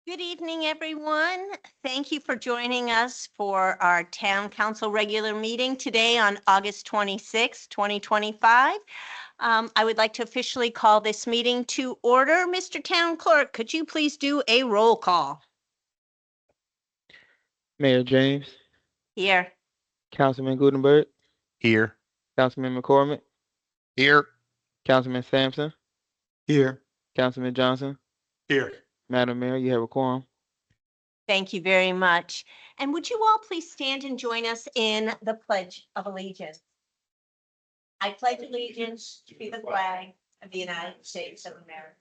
Good evening, everyone. Thank you for joining us for our Town Council regular meeting today on August 26, 2025. I would like to officially call this meeting to order. Mr. Town Clerk, could you please do a roll call? Mayor James, Here. Councilman Gutenberg, Here. Councilman McCormick, Here. Councilman Sampson, Here. Councilman Johnson. Here. Madam Mayor, you have a quorum. Thank you very much. And would you all please stand and join us in the Pledge of Allegiance? I pledge allegiance to the flag of the United States of America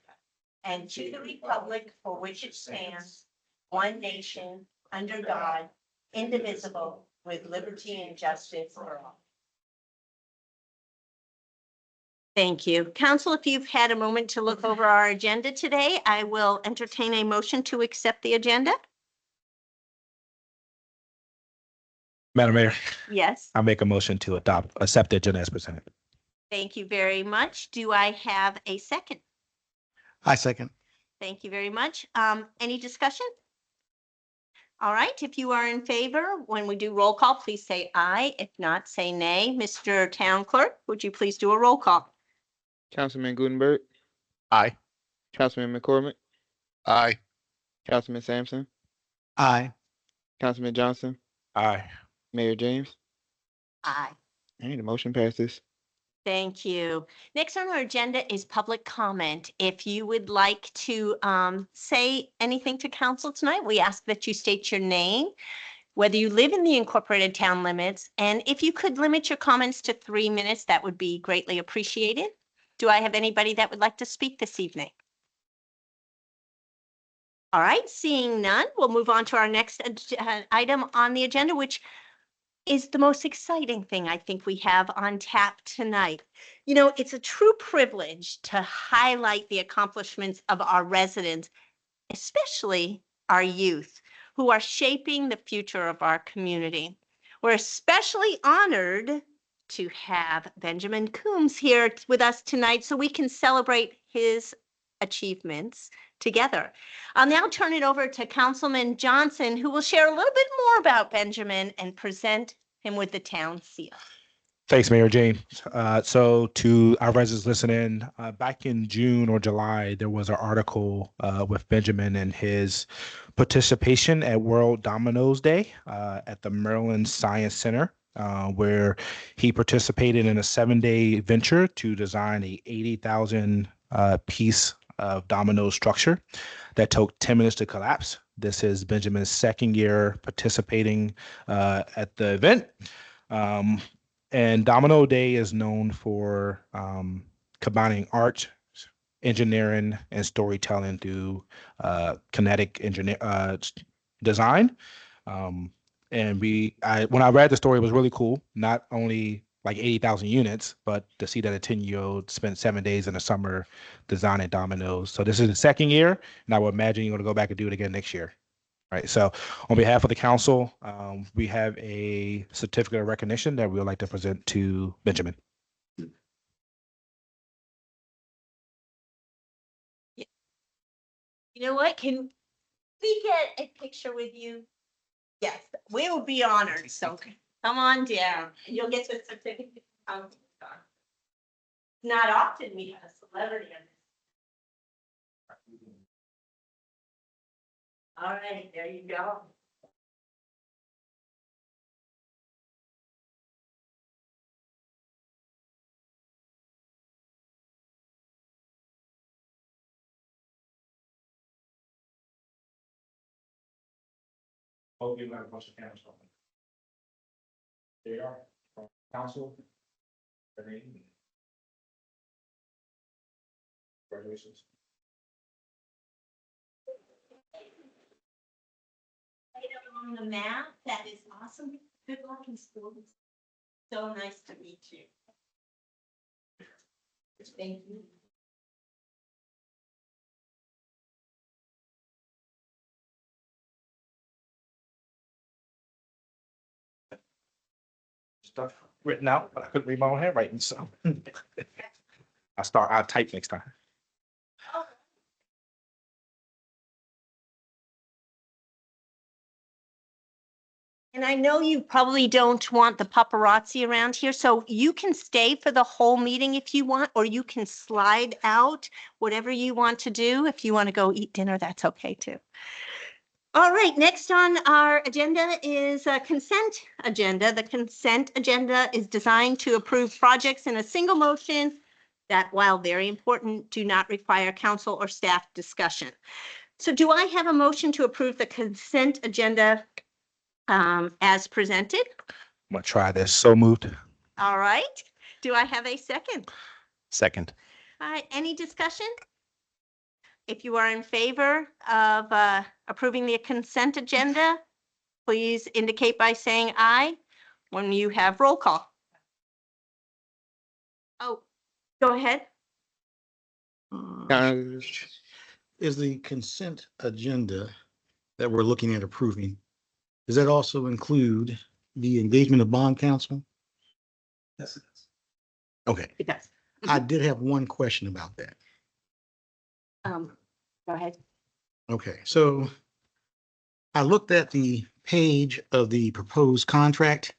and to the republic for which it stands, one nation, under God, indivisible, with liberty and justice for all. Thank you. Council, if you've had a moment to look over our agenda today, I will entertain a motion to accept the agenda. Madam Mayor, Yes. I make a motion to accept the agenda as presented. Thank you very much. Do I have a second? I second. Thank you very much. Any discussion? All right, if you are in favor, when we do roll call, please say aye. If not, say nay. Mr. Town Clerk, would you please do a roll call? Councilman Gutenberg, Aye. Councilman McCormick, Aye. Councilman Sampson, Aye. Councilman Johnson, Aye. Mayor James. Aye. And the motion passes. Thank you. Next on our agenda is public comment. If you would like to say anything to council tonight, we ask that you state your name, whether you live in the incorporated town limits, and if you could limit your comments to 3 minutes, that would be greatly appreciated. Do I have anybody that would like to speak this evening? All right, seeing none, we'll move on to our next item on the agenda, which is the most exciting thing I think we have on tap tonight. You know, it's a true privilege to highlight the accomplishments of our residents, especially our youth, who are shaping the future of our community. We're especially honored to have Benjamin Coombs here with us tonight so we can celebrate his achievements together. I'll now turn it over to Councilman Johnson, who will share a little bit more about Benjamin and present him with the town seal. Thanks, Mayor James. So to our residents listening, back in June or July, there was an article with Benjamin and his participation at World Dominoes Day at the Maryland Science Center, where he participated in a 7-day venture to design a 80,000 piece of domino structure that took 10 minutes to collapse. This is Benjamin's second year participating at the event. And Domino Day is known for combining art, engineering, and storytelling through kinetic design. And when I read the story, it was really cool. Not only like 80,000 units, but to see that a 10-year-old spent 7 days in the summer designing dominoes. So this is the second year, and I would imagine you're going to go back and do it again next year. Right. So on behalf of the council, we have a certificate of recognition that we would like to present to Benjamin. You know what? Can we get a picture with you? Yes, we will be honored. So come on down. You'll get the certificate. Not often we have a celebrity on this. All right, there you go. Oh, you got a bunch of cameras on. There you are. Council. Congratulations. On the map, that is awesome. Good luck in school. So nice to meet you. Thank you. Stuff written out, but I couldn't read my own handwriting, so I'll type next time. And I know you probably don't want the paparazzi around here, so you can stay for the whole meeting if you want, or you can slide out, whatever you want to do. If you want to go eat dinner, that's okay too. All right, next on our agenda is a consent agenda. The consent agenda is designed to approve projects in a single motion that, while very important, do not require council or staff discussion. So do I have a motion to approve the consent agenda as presented? I'm gonna try this. So moved. All right. Do I have a second? Second. All right, any discussion? If you are in favor of approving the consent agenda, please indicate by saying aye when you have roll call. Oh, go ahead. Is the consent agenda that we're looking at approving, does that also include the engagement of bond counsel? Yes, it is. Okay, It does. I did have one question about that. Go ahead. Okay, so I looked at the page of the proposed contract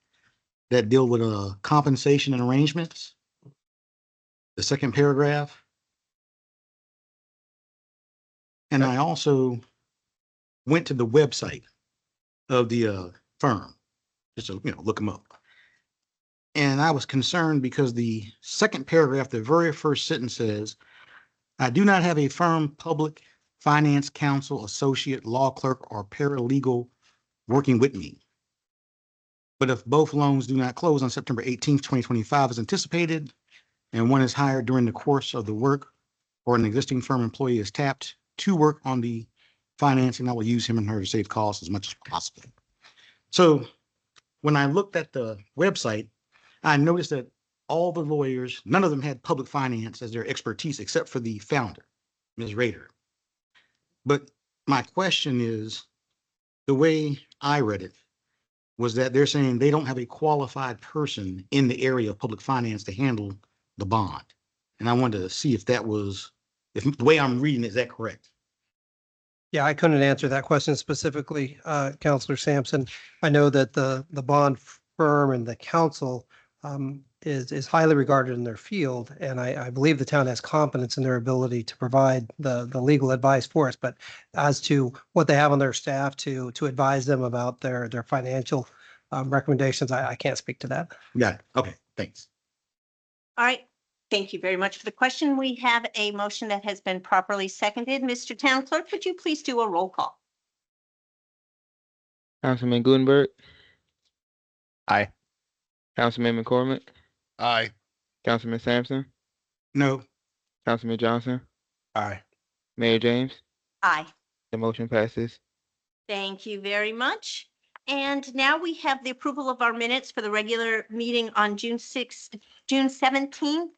that deal with compensation and arrangements. The second paragraph. And I also went to the website of the firm, just to, look them up. And I was concerned because the second paragraph, the very first sentence says, I do not have a firm public finance counsel, associate, law clerk, or paralegal working with me. But if both loans do not close on September 18th, 2025 as anticipated, and one is hired during the course of the work, or an existing firm employee is tapped to work on the financing, I will use him and her to save costs as much as possible. So when I looked at the website, I noticed that all the lawyers, none of them had public finance as their expertise, except for the founder, Ms. Rader. But my question is, the way I read it was that they're saying they don't have a qualified person in the area of public finance to handle the bond. And I wanted to see if that was, if the way I'm reading, is that correct? Yeah, I couldn't answer that question specifically, Counselor Sampson. I know that the bond firm and the counsel is highly regarded in their field, and I believe the town has confidence in their ability to provide the legal advice for us. But as to what they have on their staff to advise them about their financial recommendations, I can't speak to that. Got it. Okay, thanks. All right. Thank you very much for the question. We have a motion that has been properly seconded. Mr. Town Clerk, could you please do a roll call? Councilman Gutenberg, Aye. Councilman McCormick, Aye. Councilman Sampson, No, Councilman Johnson, Aye. Mayor James. Aye. The motion passes. Thank you very much. And now we have the approval of our minutes for the regular meeting on June 6th, June 17th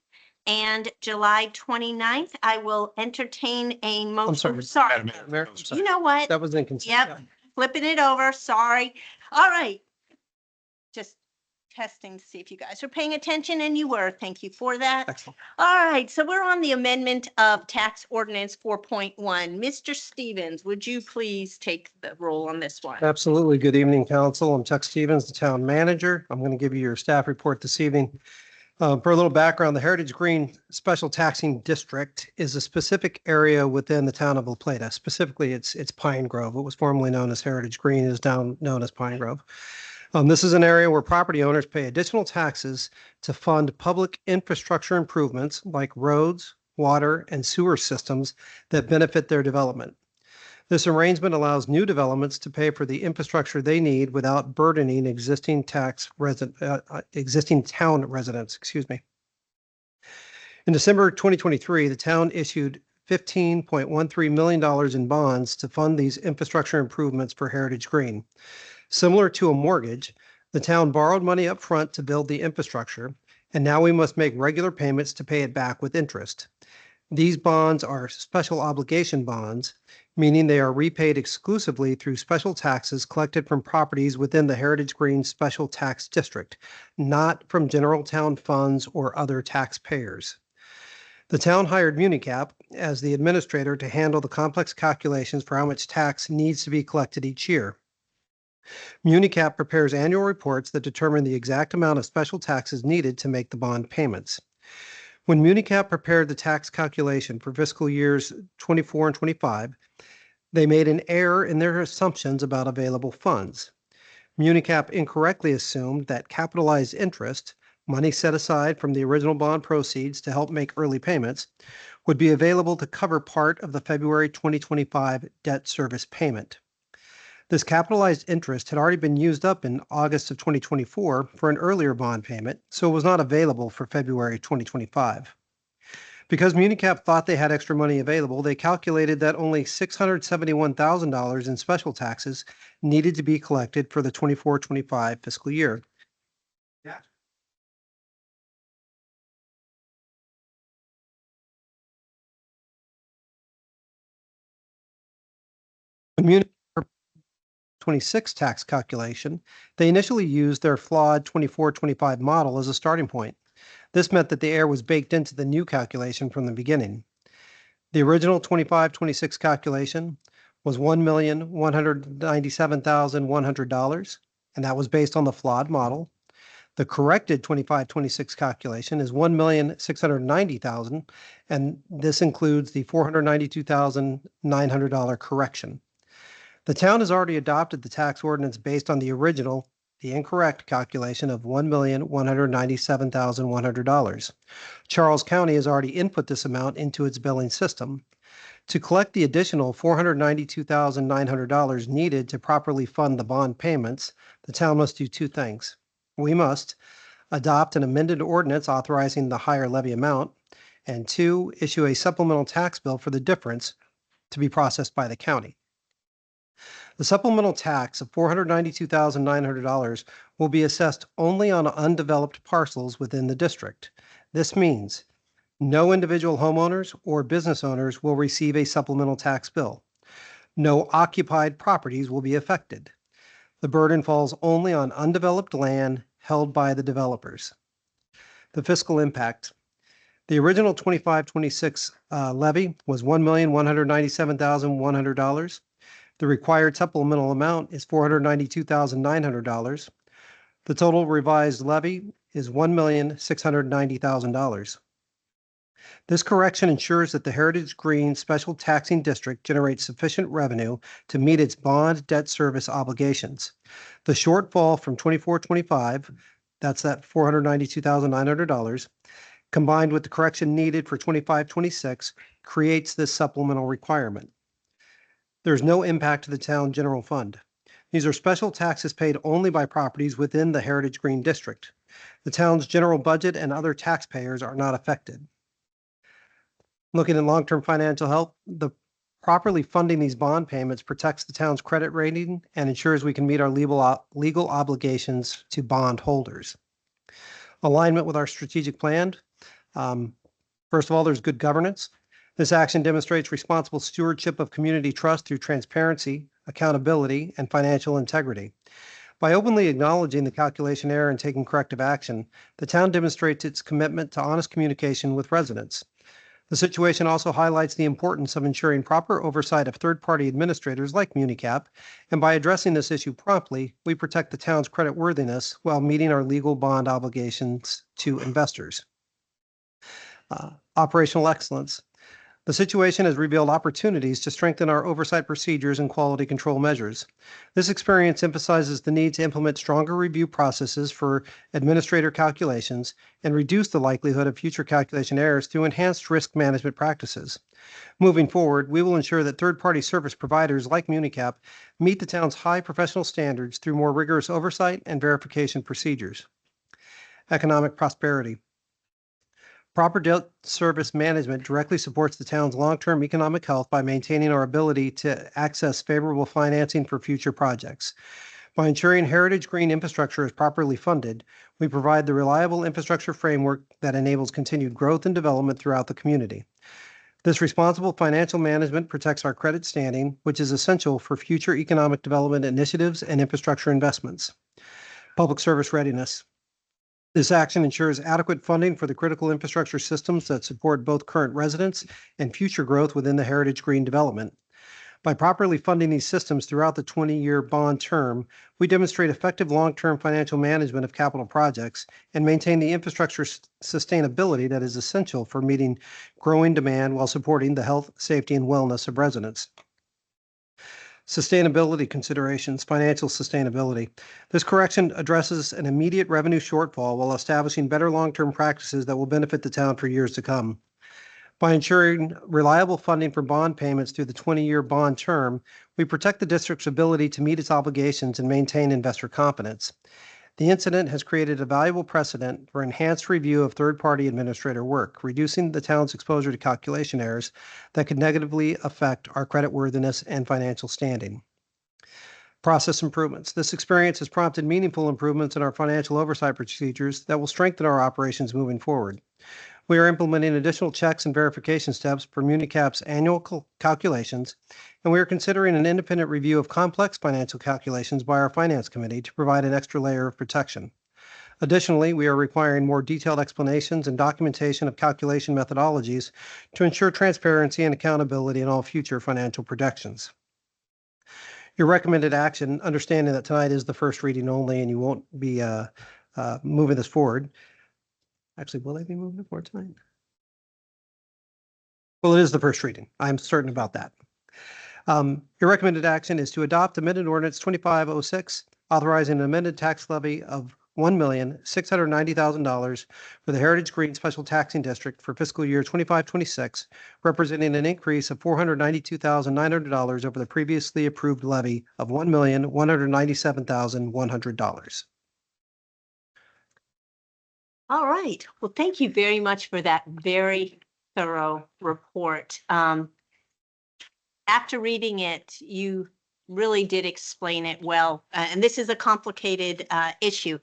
and July 29th. I will entertain a motion. sorry. Madam Mayor. Mayor, I'm sorry. You know what? That was inconsistent. Yep. Flipping it over. Sorry. All right. Just testing to see if you guys are paying attention, and you were. Thank you for that. Excellent. All right, so we're on the amendment of tax ordinance 4.1. Mr. Stevens, would you please take the roll on this one? Absolutely. Good evening, council. I'm Chuck Stevens, the town manager. I'm going to give you your staff report this evening. For a little background, the Heritage Green Special Taxing District is a specific area within the town of La Plata. Specifically, it's Pine Grove. What was formerly known as Heritage Green is now known as Pine Grove. This is an area where property owners pay additional taxes to fund public infrastructure improvements like roads, water, and sewer systems that benefit their development. This arrangement allows new developments to pay for the infrastructure they need without burdening existing town residents. In December 2023, the town issued $15.13 million in bonds to fund these infrastructure improvements for Heritage Green. Similar to a mortgage, the town borrowed money up front to build the infrastructure, and now we must make regular payments to pay it back with interest. These bonds are special obligation bonds, meaning they are repaid exclusively through special taxes collected from properties within the Heritage Green Special Tax District, not from general town funds or other taxpayers. The town hired Municap as the administrator to handle the complex calculations for how much tax needs to be collected each year. MuniCap prepares annual reports that determine the exact amount of special taxes needed to make the bond payments. When MuniCap prepared the tax calculation for fiscal years 24 and 25, they made an error in their assumptions about available funds. MuniCap incorrectly assumed that capitalized interest, money set aside from the original bond proceeds to help make early payments, would be available to cover part of the February 2025 debt service payment. This capitalized interest had already been used up in August of 2024 for an earlier bond payment, so it was not available for February 2025. Because MuniCap thought they had extra money available, they calculated that only $671,000 in special taxes needed to be collected for the 24-25 fiscal year. When MuniCap 26 tax calculation, they initially used their flawed 24-25 model as a starting point. This meant that the error was baked into the new calculation from the beginning. The original 25-26 calculation was $1,197,100, and that was based on the flawed model. The corrected 25-26 calculation is $1,690,000, and this includes the $492,900 correction. The town has already adopted the tax ordinance based on the original, the incorrect calculation of $1,197,100. Charles County has already input this amount into its billing system. To collect the additional $492,900 needed to properly fund the bond payments, the town must do two things. We must adopt an amended ordinance authorizing the higher levy amount, and two, issue a supplemental tax bill for the difference to be processed by the county. The supplemental tax of $492,900 will be assessed only on undeveloped parcels within the district. This means no individual homeowners or business owners will receive a supplemental tax bill. No occupied properties will be affected. The burden falls only on undeveloped land held by the developers. The fiscal impact. The original 25-26 levy was $1,197,100. The required supplemental amount is $492,900. The total revised levy is $1,690,000. This correction ensures that the Heritage Green Special Taxing District generates sufficient revenue to meet its bond debt service obligations. The shortfall from 24-25, that's that $492,900, combined with the correction needed for 25-26, creates this supplemental requirement. There's no impact to the town general fund. These are special taxes paid only by properties within the Heritage Green District. The town's general budget and other taxpayers are not affected. Looking at long-term financial health, the properly funding these bond payments protects the town's credit rating and ensures we can meet our legal obligations to bond holders. Alignment with our strategic plan. First of all, there's good governance. This action demonstrates responsible stewardship of community trust through transparency, accountability, and financial integrity. By openly acknowledging the calculation error and taking corrective action, the town demonstrates its commitment to honest communication with residents. The situation also highlights the importance of ensuring proper oversight of third-party administrators like MuniCap, and by addressing this issue promptly, we protect the town's creditworthiness while meeting our legal bond obligations to investors. Operational excellence. The situation has revealed opportunities to strengthen our oversight procedures and quality control measures. This experience emphasizes the need to implement stronger review processes for administrator calculations and reduce the likelihood of future calculation errors through enhanced risk management practices. Moving forward, we will ensure that third-party service providers like MuniCap meet the town's high professional standards through more rigorous oversight and verification procedures. Economic prosperity. Proper debt service management directly supports the town's long-term economic health by maintaining our ability to access favorable financing for future projects. By ensuring Heritage Green infrastructure is properly funded, we provide the reliable infrastructure framework that enables continued growth and development throughout the community. This responsible financial management protects our credit standing, which is essential for future economic development initiatives and infrastructure investments. Public service readiness. This action ensures adequate funding for the critical infrastructure systems that support both current residents and future growth within the Heritage Green development. By properly funding these systems throughout the 20-year bond term, we demonstrate effective long-term financial management of capital projects and maintain the infrastructure sustainability that is essential for meeting growing demand while supporting the health, safety, and wellness of residents. Sustainability considerations, financial sustainability. This correction addresses an immediate revenue shortfall while establishing better long-term practices that will benefit the town for years to come. By ensuring reliable funding for bond payments through the 20-year bond term, we protect the district's ability to meet its obligations and maintain investor confidence. The incident has created a valuable precedent for enhanced review of third-party administrator work, reducing the town's exposure to calculation errors that could negatively affect our creditworthiness and financial standing. Process improvements. This experience has prompted meaningful improvements in our financial oversight procedures that will strengthen our operations moving forward. We are implementing additional checks and verification steps for MuniCap's annual calculations, and we are considering an independent review of complex financial calculations by our Finance Committee to provide an extra layer of protection. Additionally, we are requiring more detailed explanations and documentation of calculation methodologies to ensure transparency and accountability in all future financial projections. Your recommended action, understanding that tonight is the first reading only and you won't be moving this forward. Actually, will I be moving it forward tonight? Well, it is the first reading. I'm certain about that. Your recommended action is to adopt amended ordinance 2506, authorizing an amended tax levy of $1,690,000 for the Heritage Green Special Taxing District for fiscal year 25-26, representing an increase of $492,900 over the previously approved levy of $1,197,100. All right. Well, thank you very much for that very thorough report. After reading it, you really did explain it well. And this is a complicated issue.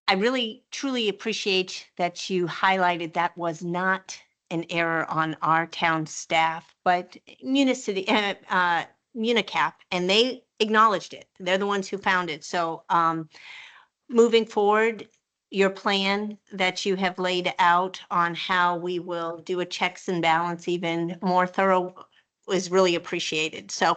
I really, truly appreciate that you highlighted that was not an error on our town staff, but MuniCap, and they acknowledged it. They're the ones who found it. So moving forward, your plan that you have laid out on how we will do a checks and balance even more thorough is really appreciated. So,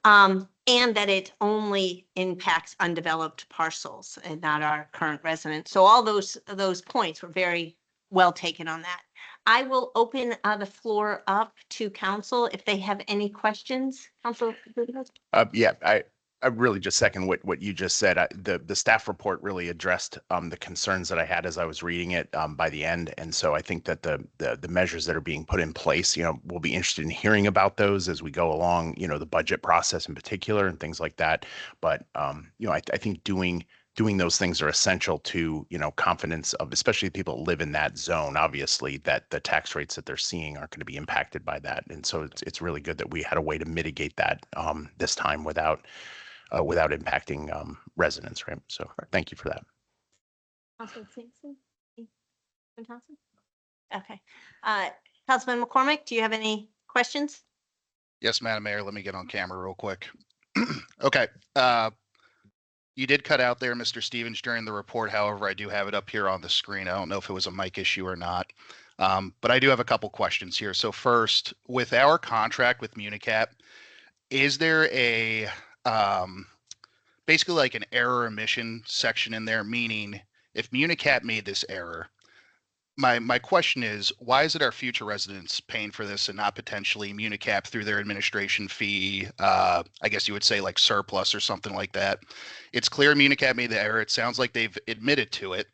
and that it only impacts undeveloped parcels and not our current residents. So all those points were very well taken on that. I will open the floor up to council if they have any questions. Council. Yeah, I really just second what you just said. The staff report really addressed the concerns that I had as I was reading it by the end, and so I think that the measures that are being put in place, we'll be interested in hearing about those as we go along, the budget process in particular and things like that. But I think doing those things are essential to confidence of especially people that live in that zone. Obviously, that the tax rates that they're seeing aren't going to be impacted by that, and so it's really good that we had a way to mitigate that this time without impacting residents, right? So thank you for that. Councilman Sampson? Thompson? Okay. Councilman McCormick, do you have any questions? Yes, Madam Mayor, let me get on camera real quick. Okay. You did cut out there, Mr. Stevens, during the report. However, I do have it up here on the screen. I don't know if it was a mic issue or not. But I do have a couple questions here. So first, with our contract with MuniCap, is there a basically like an error omission section in there, meaning if MuniCap made this error, my question is, why is it our future residents paying for this and not potentially MuniCap through their administration fee? I guess you would say like surplus or something like that. It's clear MuniCap made the error. It sounds like they've admitted to it.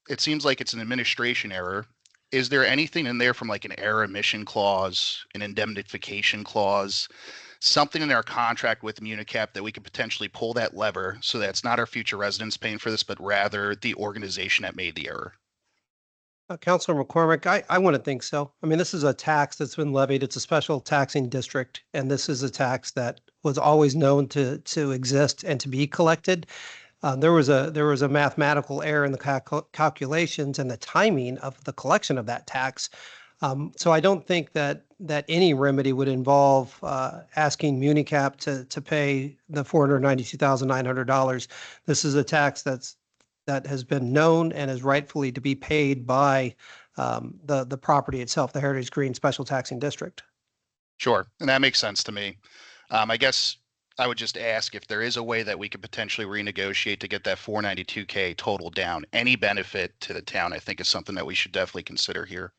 It seems like it's an administration error. Is there anything in there from like an error omission clause, an indemnification clause, something in our contract with MuniCap that we could potentially pull that lever so that it's not our future residents paying for this, but rather the organization that made the error? Councilor McCormick, I want to think so. I mean, this is a tax that's been levied. It's a special taxing district, and this is a tax that was always known to exist and to be collected. There was a mathematical error in the calculations and the timing of the collection of that tax. So I don't think that any remedy would involve asking MuniCap to pay the $492,900. This is a tax that has been known and is rightfully to be paid by the property itself, the Heritage Green Special Taxing District. Sure, and that makes sense to me. I guess I would just ask if there is a way that we could potentially renegotiate to get that 492K total down. Any benefit to the town, I think, is something that we should definitely consider here.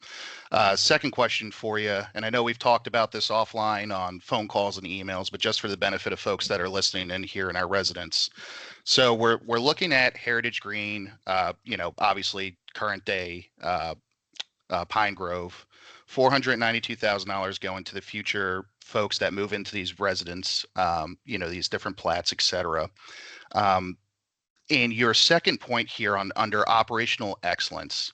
Second question for you, and I know we've talked about this offline on phone calls and emails, but just for the benefit of folks that are listening in here and our residents. So we're looking at Heritage Green, obviously current day Pine Grove, $492,000 going to the future folks that move into these residents, these different plats, et cetera. And your second point here on under operational excellence,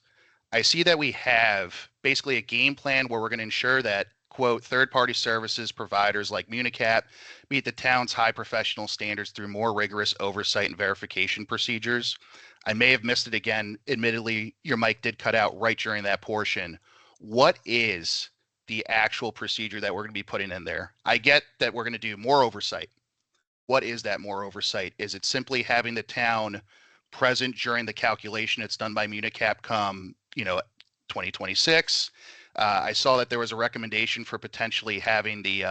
I see that we have basically a game plan where we're going to ensure that, quote, third-party services providers like Municap meet the town's high professional standards through more rigorous oversight and verification procedures. I may have missed it again. Admittedly, your mic did cut out right during that portion. What is the actual procedure that we're going to be putting in there? I get that we're going to do more oversight. What is that more oversight? Is it simply having the town present during the calculation it's done by Municap come, 2026? I saw that there was a recommendation for potentially having the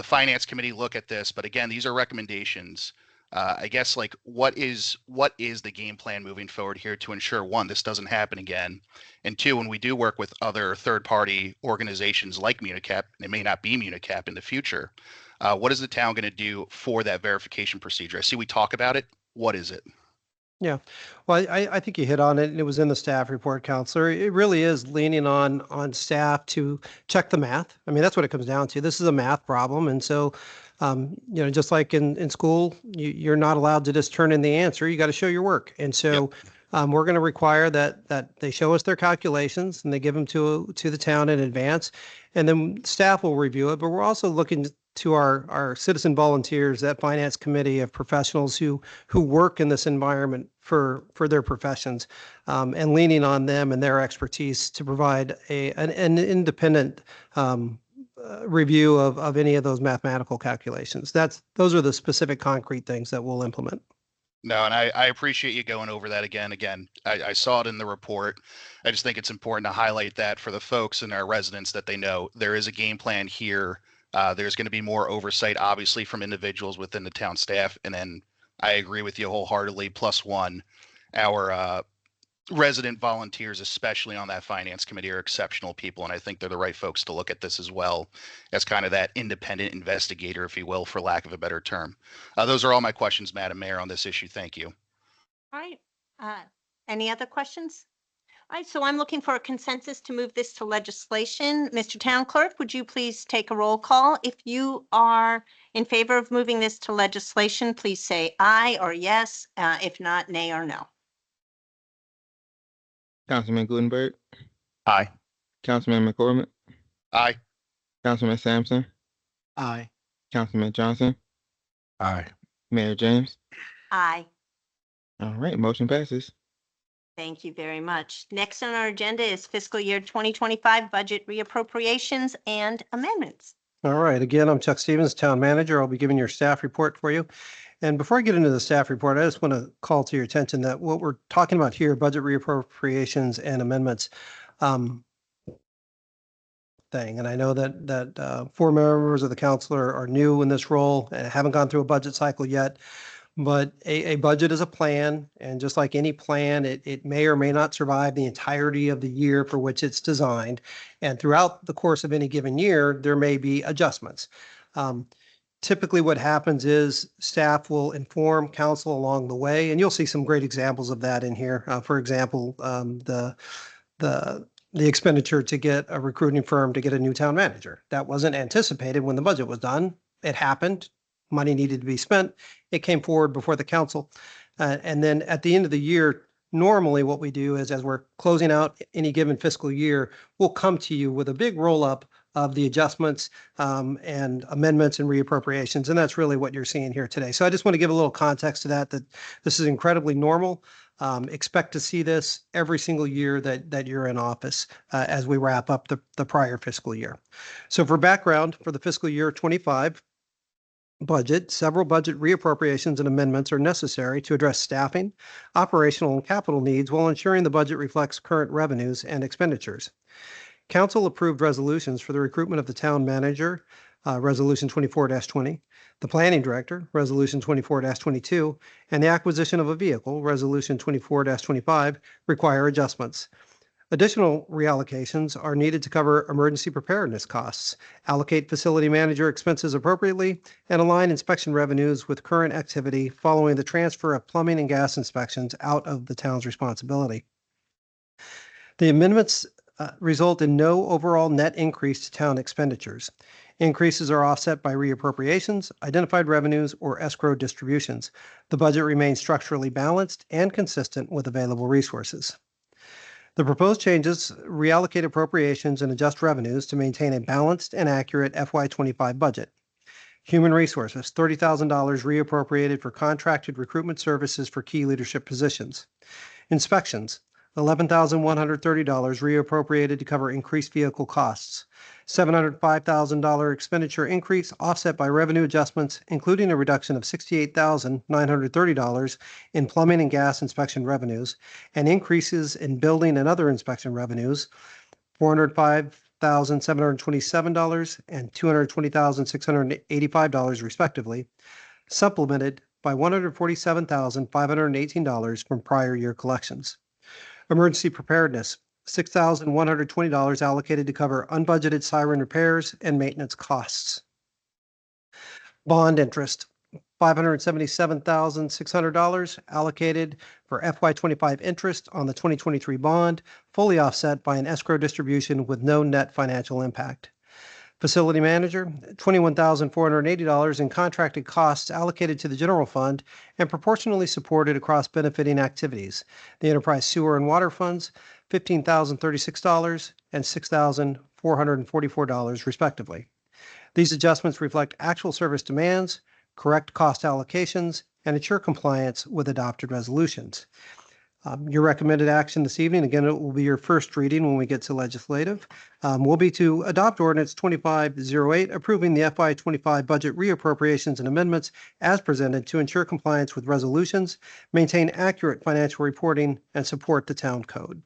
finance committee look at this, but again, these are recommendations. I guess what is the game plan moving forward here to ensure, one, this doesn't happen again, and two, when we do work with other third-party organizations like Municap, and it may not be Municap in the future, what is the town going to do for that verification procedure? I see we talk about it. What is it? Yeah, well, I think you hit on it, and it was in the staff report, Counselor. It really is leaning on staff to check the math. I mean, that's what it comes down to. This is a math problem, and so, just like in school, you're not allowed to just turn in the answer. You got to show your work, and so we're going to require that they show us their calculations and they give them to the town in advance, and then staff will review it. But we're also looking to our citizen volunteers, that finance committee of professionals who work in this environment for their professions, and leaning on them and their expertise to provide an independent review of any of those mathematical calculations. Those are the specific concrete things that we'll implement. No, and I appreciate you going over that again. I saw it in the report. I just think it's important to highlight that for the folks and our residents that they know there is a game plan here. There's going to be more oversight, obviously, from individuals within the town staff. And then I agree with you wholeheartedly. Plus one, our resident volunteers, especially on that finance committee, are exceptional people. And I think they're the right folks to look at this as well as kind of that independent investigator, if you will, for lack of a better term. Those are all my questions, Madam Mayor, on this issue. Thank you. All right. Any other questions? All right, so I'm looking for a consensus to move this to legislation. Mr. Town Clerk, would you please take a roll call? If you are in favor of moving this to legislation, please say aye or yes. If not, nay or no. Councilman Gutenberg, Aye. Councilman McCormick, Aye. Councilman Sampson, Aye. Councilman Johnson, Aye. Mayor James. Aye. All right, motion passes. Thank you very much. Next on our agenda is fiscal year 2025 budget reappropriations and amendments. All right. Again, I'm Chuck Stevens, Town Manager. I'll be giving your staff report for you. And before I get into the staff report, I just want to call to your attention that what we're talking about here, budget reappropriations and amendments, thing. And I know that 4 members of the council are new in this role and haven't gone through a budget cycle yet. But a budget is a plan, and just like any plan, it may or may not survive the entirety of the year for which it's designed. And throughout the course of any given year, there may be adjustments. Typically what happens is staff will inform council along the way, and you'll see some great examples of that in here. For example, the expenditure to get a recruiting firm to get a new town manager. That wasn't anticipated when the budget was done. It happened. Money needed to be spent. It came forward before the council. And then at the end of the year, normally what we do is as we're closing out any given fiscal year, we'll come to you with a big roll up of the adjustments and amendments and reappropriations. And that's really what you're seeing here today. So I just want to give a little context to that this is incredibly normal. Expect to see this every single year that you're in office as we wrap up the prior fiscal year. So for background, for the fiscal year 25, budget, several budget reappropriations and amendments are necessary to address staffing, operational and capital needs while ensuring the budget reflects current revenues and expenditures. Council approved resolutions for the recruitment of the town manager, Resolution 24-20, the planning director, Resolution 24-22, and the acquisition of a vehicle, Resolution 24-25, require adjustments. Additional reallocations are needed to cover emergency preparedness costs, allocate facility manager expenses appropriately, and align inspection revenues with current activity following the transfer of plumbing and gas inspections out of the town's responsibility. The amendments result in no overall net increase to town expenditures. Increases are offset by reappropriations, identified revenues, or escrow distributions. The budget remains structurally balanced and consistent with available resources. The proposed changes reallocate appropriations and adjust revenues to maintain a balanced and accurate FY25 budget. Human Resources, $30,000 reappropriated for contracted recruitment services for key leadership positions. Inspections, $11,130 reappropriated to cover increased vehicle costs. $705,000 expenditure increase offset by revenue adjustments, including a reduction of $68,930 in plumbing and gas inspection revenues, and increases in building and other inspection revenues, $405,727 and $220,685 respectively, supplemented by $147,518 from prior year collections. Emergency preparedness, $6,120 allocated to cover unbudgeted siren repairs and maintenance costs. Bond interest, $577,600 allocated for FY25 interest on the 2023 bond, fully offset by an escrow distribution with no net financial impact. Facility manager, $21,480 in contracted costs allocated to the general fund and proportionally supported across benefiting activities. The enterprise sewer and water funds, $15,036 and $6,444 respectively. These adjustments reflect actual service demands, correct cost allocations, and ensure compliance with adopted resolutions. Your recommended action this evening, again, it will be your first reading when we get to legislative, will be to adopt ordinance 2508, approving the FY25 budget reappropriations and amendments as presented to ensure compliance with resolutions, maintain accurate financial reporting, and support the town code.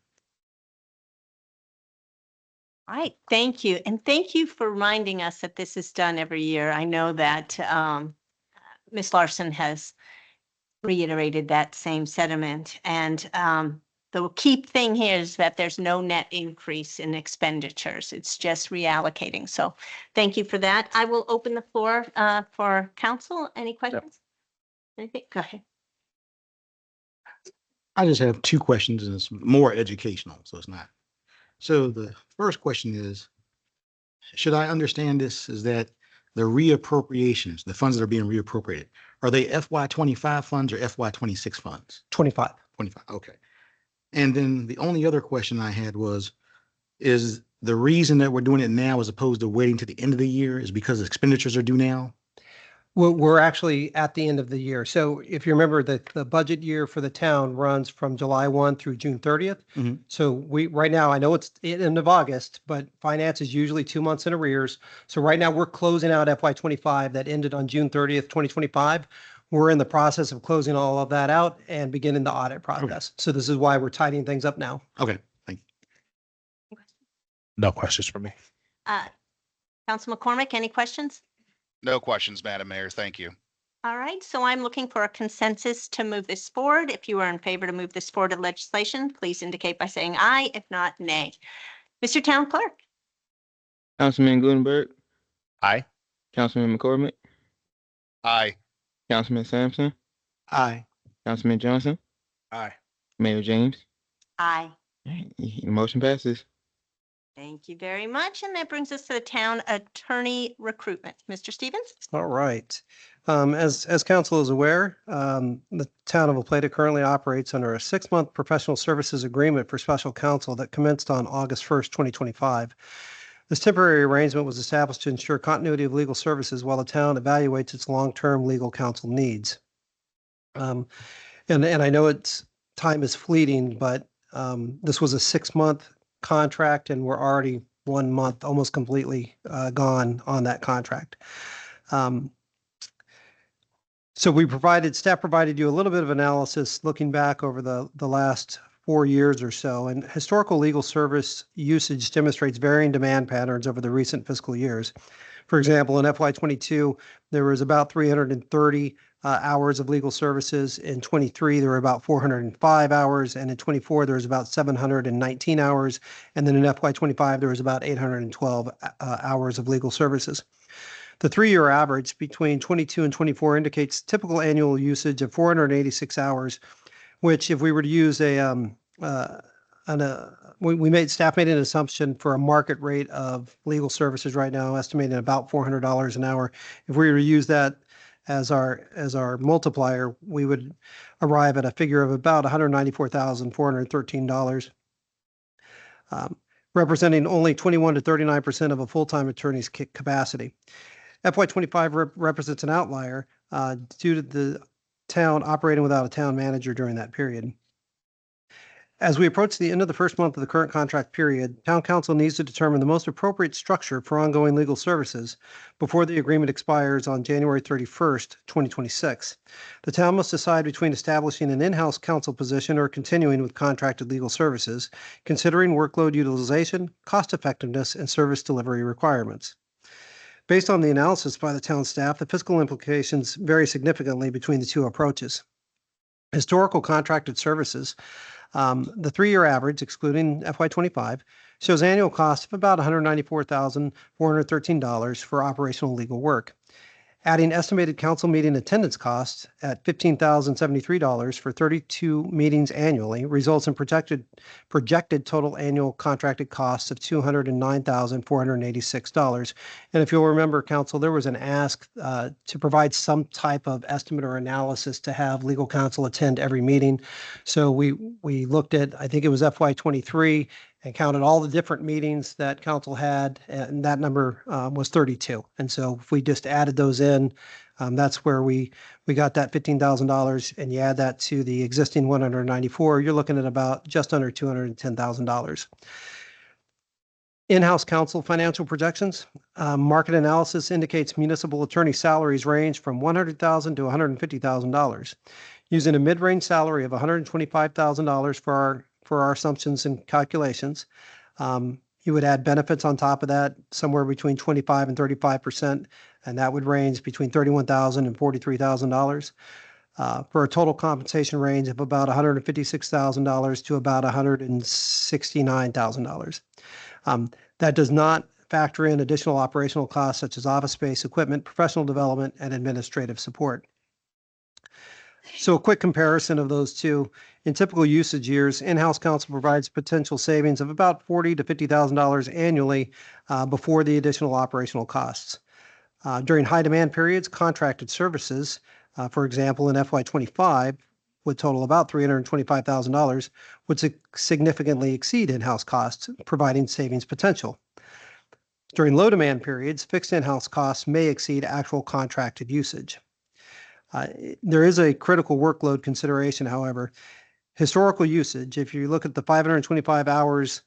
All right, thank you. And thank you for reminding us that this is done every year. I know that Ms. Larson has reiterated that same sentiment. And the key thing here is that there's no net increase in expenditures. It's just reallocating. So thank you for that. I will open the floor for council. Any questions? Anything? Go ahead. I just have two questions, and it's more educational, so it's not. So the first question is, should I understand this is that the reappropriations, the funds that are being reappropriated, are they FY25 funds or FY26 funds? 25. 25, okay. And then the only other question I had was, is the reason that we're doing it now as opposed to waiting to the end of the year is because expenditures are due now? We're actually at the end of the year. So if you remember that the budget year for the town runs from July 1 through June 30th. Mhm. So right now, I know it's the end of August, but finance is usually 2 months in arrears. So right now we're closing out FY25 that ended on June 30th, 2025. We're in the process of closing all of that out and beginning the audit process. So this is why we're tidying things up now. Okay, thank you. No questions for me. Council McCormick, any questions? No questions, Madam Mayor. Thank you. All right, so I'm looking for a consensus to move this forward. If you are in favor to move this forward to legislation, please indicate by saying aye. If not, nay. Mr. Town Clerk? Councilman Gutenberg, Aye. Councilman McCormick, Aye. Councilman Sampson, Aye. Councilman Johnson, Aye. Mayor James. Aye. The motion passes. Thank you very much. And that brings us to the town attorney recruitment. Mr. Stevens? All right. As council is aware, the town of Oplata currently operates under a 6-month professional services agreement for special counsel that commenced on August 1st, 2025. This temporary arrangement was established to ensure continuity of legal services while the town evaluates its long-term legal counsel needs. And I know time is fleeting, but this was a 6-month contract and we're already 1 month almost completely gone on that contract. So staff provided you a little bit of analysis looking back over the last 4 years or so, and historical legal service usage demonstrates varying demand patterns over the recent fiscal years. For example, in FY22, there was about 330 hours of legal services. In 23, there were about 405 hours, and in 24, there was about 719 hours, and then in FY25, there was about 812 hours of legal services. The 3-year average between 22 and 24 indicates typical annual usage of 486 hours, which if we were to use staff made an assumption for a market rate of legal services right now, estimating about $400 an hour. If we were to use that as our multiplier, we would arrive at a figure of about $194,413, representing only 21 to 39% of a full-time attorney's capacity. FY25 represents an outlier due to the town operating without a town manager during that period. As we approach the end of the first month of the current contract period, Town Council needs to determine the most appropriate structure for ongoing legal services before the agreement expires on January 31st, 2026. The town must decide between establishing an in-house counsel position or continuing with contracted legal services, considering workload utilization, cost effectiveness, and service delivery requirements. Based on the analysis by the town staff, the fiscal implications vary significantly between the two approaches. Historical contracted services, the 3-year average, excluding FY25, shows annual costs of about $194,413 for operational legal work. Adding estimated council meeting attendance costs at $15,073 for 32 meetings annually results in projected total annual contracted costs of $209,486. And if you'll remember, council, there was an ask to provide some type of estimate or analysis to have legal counsel attend every meeting. So we looked at, I think it was FY23, and counted all the different meetings that council had, and that number was 32. And so if we just added those in, that's where we got that $15,000, and you add that to the existing 194, you're looking at about just under $210,000. In-house counsel financial projections. Market analysis indicates municipal attorney salaries range from $100,000 to $150,000. Using a mid-range salary of $125,000 for our assumptions and calculations. You would add benefits on top of that, somewhere between 25 and 35%, and that would range between $31,000 and $43,000 for a total compensation range of about $156,000 to about $169,000. That does not factor in additional operational costs such as office space, equipment, professional development, and administrative support. So a quick comparison of those two. In typical usage years, in-house counsel provides potential savings of about $40,000 to $50,000 annually before the additional operational costs. During high demand periods, contracted services, for example, in FY25, would total about $325,000, would significantly exceed in-house costs, providing savings potential. During low demand periods, fixed in-house costs may exceed actual contracted usage. There is a critical workload consideration, however. Historical usage, if you look at the 525 hours,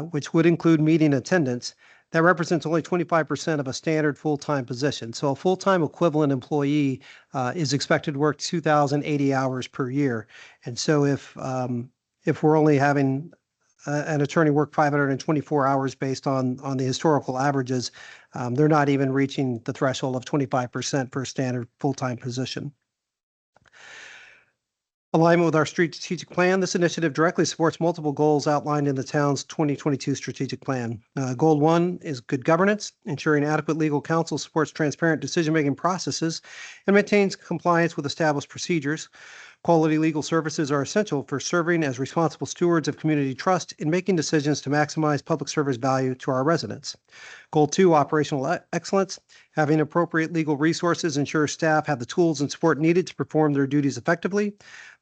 which would include meeting attendance, that represents only 25% of a standard full-time position. So a full-time equivalent employee is expected to work 2,080 hours per year. And so if we're only having an attorney work 524 hours based on the historical averages, they're not even reaching the threshold of 25% for a standard full-time position. Alignment with our strategic plan, this initiative directly supports multiple goals outlined in the town's 2022 strategic plan. Goal 1 is good governance, ensuring adequate legal counsel supports transparent decision-making processes and maintains compliance with established procedures. Quality legal services are essential for serving as responsible stewards of community trust in making decisions to maximize public service value to our residents. Goal 2, operational excellence. Having appropriate legal resources ensures staff have the tools and support needed to perform their duties effectively.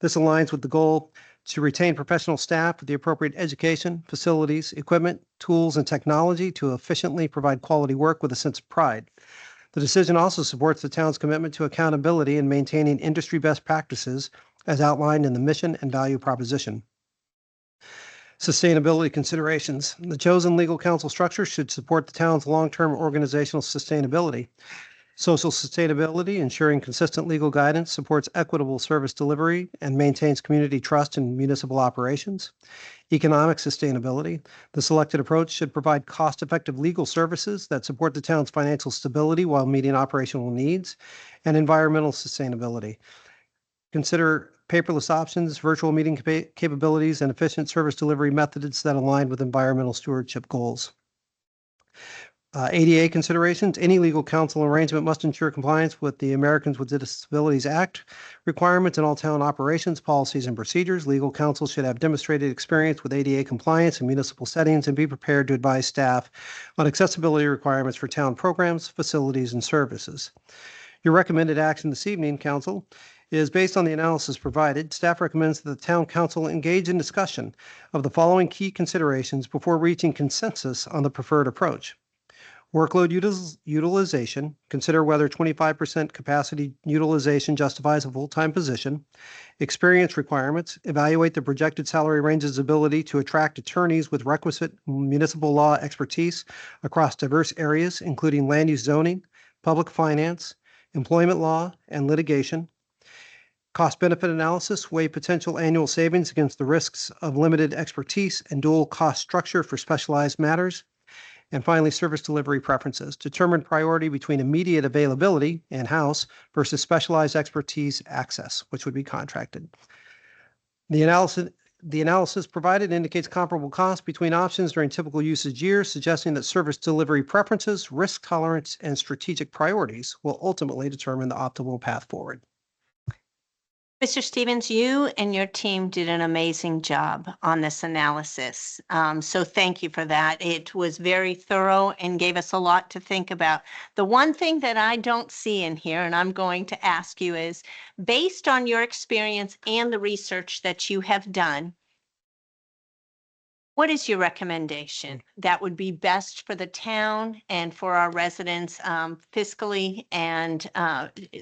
This aligns with the goal to retain professional staff with the appropriate education, facilities, equipment, tools, and technology to efficiently provide quality work with a sense of pride. The decision also supports the town's commitment to accountability and maintaining industry best practices as outlined in the mission and value proposition. Sustainability considerations. The chosen legal counsel structure should support the town's long-term organizational sustainability. Social sustainability, ensuring consistent legal guidance supports equitable service delivery and maintains community trust in municipal operations. Economic sustainability, the selected approach should provide cost-effective legal services that support the town's financial stability while meeting operational needs. And environmental sustainability, consider paperless options, virtual meeting capabilities, and efficient service delivery methods that align with environmental stewardship goals. ADA considerations, any legal counsel arrangement must ensure compliance with the Americans with Disabilities Act requirements in all town operations, policies, and procedures. Legal counsel should have demonstrated experience with ADA compliance in municipal settings and be prepared to advise staff on accessibility requirements for town programs, facilities, and services. Your recommended action this evening, council, is based on the analysis provided. Staff recommends that the town council engage in discussion of the following key considerations before reaching consensus on the preferred approach. Workload utilization, consider whether 25% capacity utilization justifies a full-time position. Experience requirements, evaluate the projected salary range's ability to attract attorneys with requisite municipal law expertise across diverse areas, including land use zoning, public finance, employment law, and litigation. Cost-benefit analysis, weigh potential annual savings against the risks of limited expertise and dual cost structure for specialized matters. And finally, service delivery preferences, determine priority between immediate availability in-house versus specialized expertise access, which would be contracted. The analysis provided indicates comparable costs between options during typical usage years, suggesting that service delivery preferences, risk tolerance, and strategic priorities will ultimately determine the optimal path forward. Mr. Stevens, you and your team did an amazing job on this analysis. So thank you for that. It was very thorough and gave us a lot to think about. The one thing that I don't see in here, and I'm going to ask you, is based on your experience and the research that you have done, what is your recommendation that would be best for the town and for our residents fiscally, and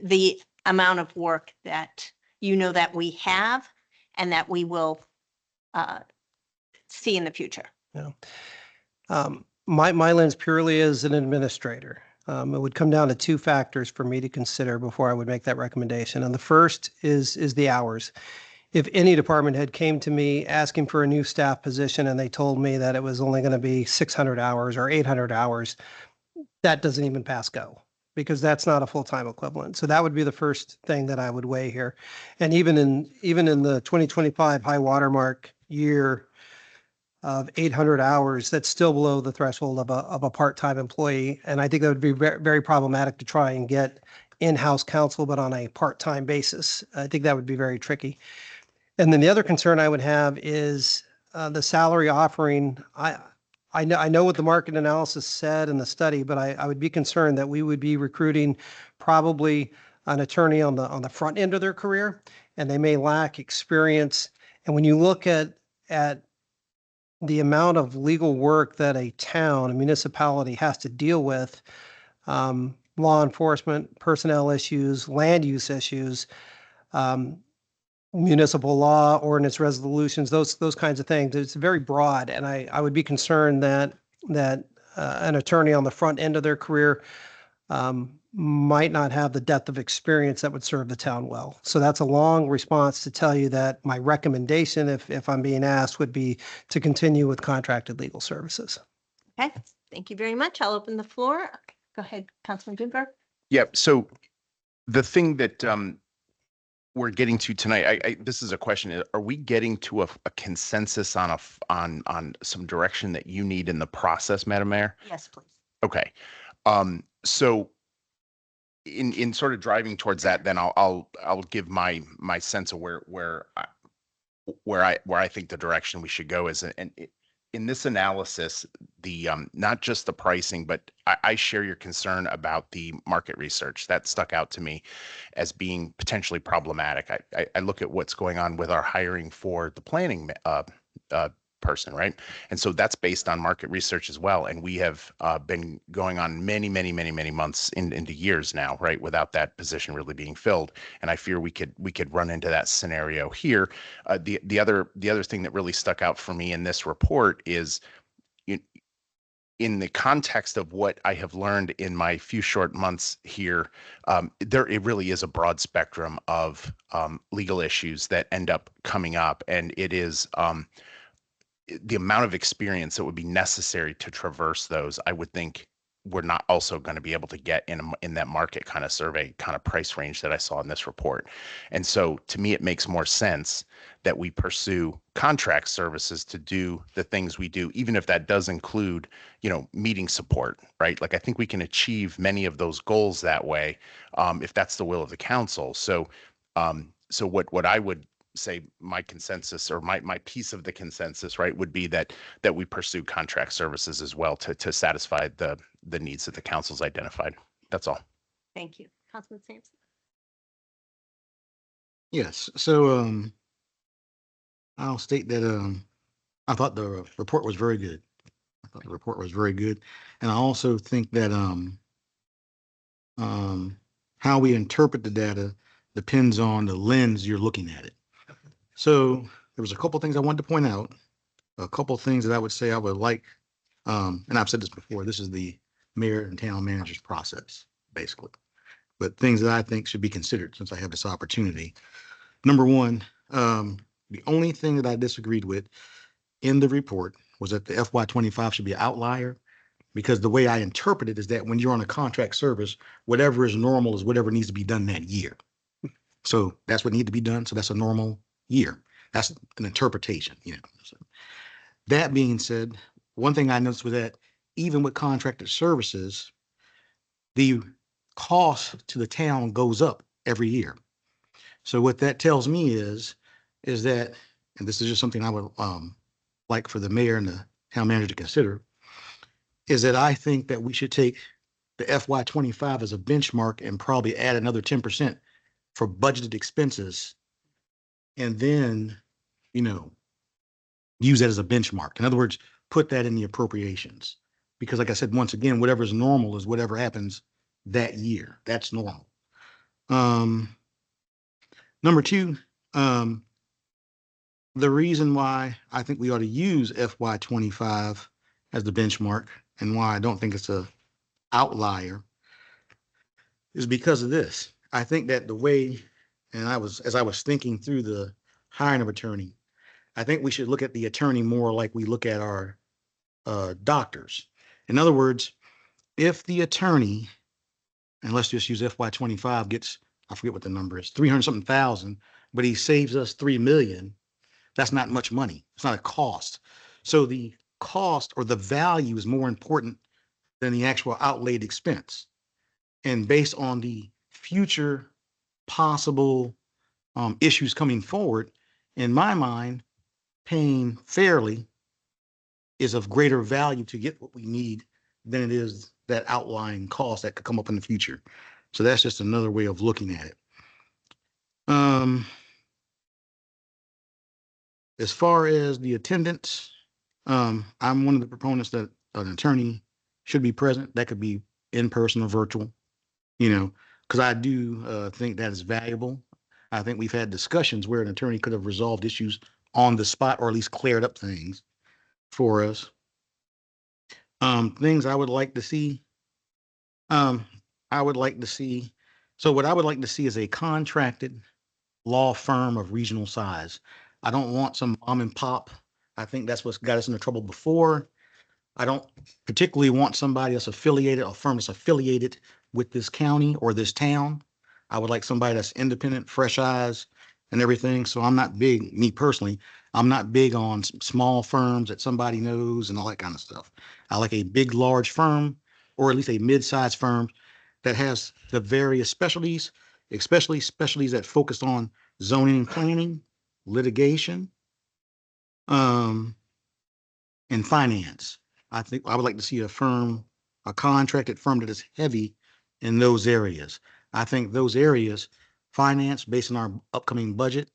the amount of work that you know that we have and that we will see in the future? Yeah. My lens purely as an administrator. It would come down to two factors for me to consider before I would make that recommendation. And the first is the hours. If any department head came to me asking for a new staff position and they told me that it was only going to be 600 hours or 800 hours, that doesn't even pass go, because that's not a full-time equivalent. So that would be the first thing that I would weigh here. And even in the 2025 high watermark year of 800 hours, that's still below the threshold of a part-time employee. And I think that would be very, very problematic to try and get in-house counsel, but on a part-time basis. I think that would be very tricky. And then the other concern I would have is the salary offering. I know what the market analysis said in the study, but I would be concerned that we would be recruiting probably an attorney on the front end of their career, and they may lack experience. And when you look at the amount of legal work that a town, a municipality has to deal with, law enforcement, personnel issues, land use issues, municipal law, ordinance resolutions, those kinds of things. It's very broad, and I would be concerned that an attorney on the front end of their career might not have the depth of experience that would serve the town well. So that's a long response to tell you that my recommendation, if I'm being asked, would be to continue with contracted legal services. Okay, thank you very much. I'll open the floor. Go ahead, Councilman Bloomberg. Yep. So the thing that we're getting to tonight, this is a question: are we getting to a consensus on some direction that you need in the process, Madam Mayor? Yes, please. Okay. So in sort of driving towards that, then I'll give my sense of where I think the direction we should go is. And in this analysis, the not just the pricing, but I share your concern about the market research. That stuck out to me as being potentially problematic. I look at what's going on with our hiring for the planning person, right? And so that's based on market research as well. And we have been going on many months into years now, right, without that position really being filled. And I fear we could run into that scenario here. The other thing that really stuck out for me in this report is in the context of what I have learned in my few short months here, it really is a broad spectrum of legal issues that end up coming up, and it is the amount of experience that would be necessary to traverse those. I would think we're not also going to be able to get in that market kind of survey kind of price range that I saw in this report. And so to me, it makes more sense that we pursue contract services to do the things we do, even if that does include, meeting support, right? Like I think we can achieve many of those goals that way, if that's the will of the council. So, what I would say my consensus or my piece of the consensus, right, would be that we pursue contract services as well to satisfy the needs that the council's identified. That's all. Thank you. Councilman Sampson? Yes, so I'll state that I thought the report was very good. And I also think that how we interpret the data depends on the lens you're looking at it. So there was a couple things I wanted to point out, a couple things that I would say I would like, and I've said this before, this is the mayor and town manager's process, basically. But things that I think should be considered since I have this opportunity. Number one, the only thing that I disagreed with in the report was that the FY25 should be an outlier, because the way I interpret it is that when you're on a contract service, whatever is normal is whatever needs to be done that year. So that's what needs to be done. So that's a normal year. That's an interpretation, So that being said, one thing I noticed was that even with contracted services, the cost to the town goes up every year. So what that tells me is that, and this is just something I would like for the mayor and the town manager to consider, is that I think that we should take the FY25 as a benchmark and probably add another 10% for budgeted expenses, and then, use that as a benchmark. In other words, put that in the appropriations. Because like I said, once again, whatever is normal is whatever happens that year. That's normal. Number two, the reason why I think we ought to use FY25 as the benchmark and why I don't think it's a outlier is because of this. I think that the way, and as I was thinking through the hiring of attorney, I think we should look at the attorney more like we look at our doctors. In other words, if the attorney, and let's just use FY25, gets, I forget what the number is, 300 something thousand, but he saves us 3 million, that's not much money. It's not a cost. So the cost or the value is more important than the actual outlaid expense. And based on the future possible issues coming forward, in my mind, paying fairly is of greater value to get what we need than it is that outlying cost that could come up in the future. So that's just another way of looking at it. As far as the attendance, I'm one of the proponents that an attorney should be present. That could be in person or virtual, because I do think that is valuable. I think we've had discussions where an attorney could have resolved issues on the spot or at least cleared up things for us. Things I would like to see. So what I would like to see is a contracted law firm of regional size. I don't want some mom and pop. I think that's what's got us into trouble before. I don't particularly want somebody that's affiliated, a firm that's affiliated with this county or this town. I would like somebody that's independent, fresh eyes and everything. So I'm not big, me personally, I'm not big on small firms that somebody knows and all that kind of stuff. I like a big, large firm, or at least a mid-sized firm that has the various specialties, especially specialties that focus on zoning and planning, litigation, and finance. I think I would like to see a contracted firm that is heavy in those areas. I think those areas, finance based on our upcoming budget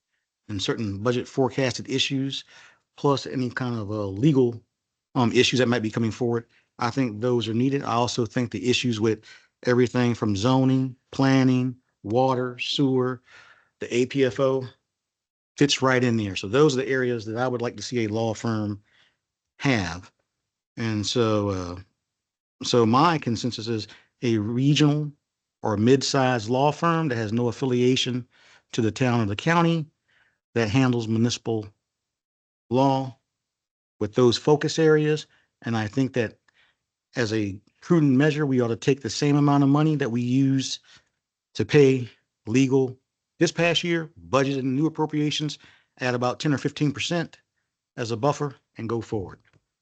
and certain budget forecasted issues, plus any kind of legal issues that might be coming forward, I think those are needed. I also think the issues with everything from zoning, planning, water, sewer, the APFO fits right in there. So those are the areas that I would like to see a law firm have. And so So my consensus is a regional or mid-sized law firm that has no affiliation to the town or the county that handles municipal law with those focus areas. And I think that as a prudent measure, we ought to take the same amount of money that we use to pay legal this past year, budgeted in new appropriations, at about 10 or 15% as a buffer and go forward.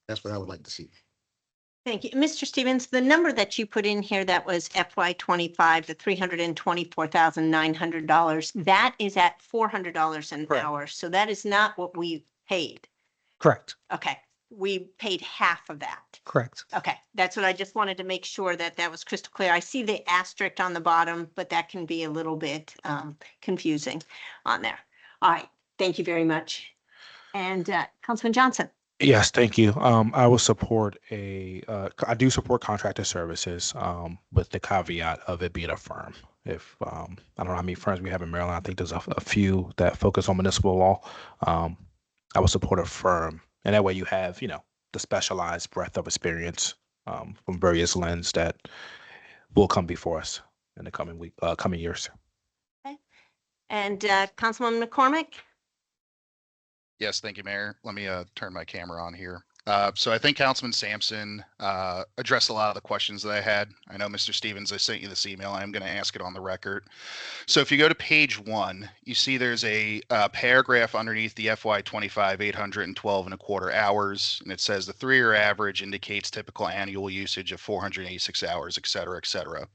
That's what I would like to see. Thank you. Mr. Stevens, the number that you put in here that was FY 25, the $324,900, that is at $400 an Correct. hour. So that is not what we paid. Correct, Okay, we paid half of that. correct. Okay, that's what I just wanted to make sure that that was crystal clear. I see the asterisk on the bottom, but that can be a little bit confusing on there. All right, thank you very much. And Councilman Johnson. Yes, thank you. I will support I do support contracted services, with the caveat of it being a firm. If, I don't know how many firms we have in Maryland. I think there's a few that focus on municipal law. I would support a firm, and that way you have, the specialized breadth of experience, from various lens that will come before us in the coming years. And Councilman McCormick? Yes, thank you, Mayor. Let me turn my camera on here. So I think Councilman Sampson addressed a lot of the questions that I had. I know, Mr. Stevens, I sent you this email. I'm going to ask it on the record. So if you go to page 1, you see there's a paragraph underneath the FY 25 812.25 hours, and it says the 3-year average indicates typical annual usage of 486 hours, et cetera, et cetera.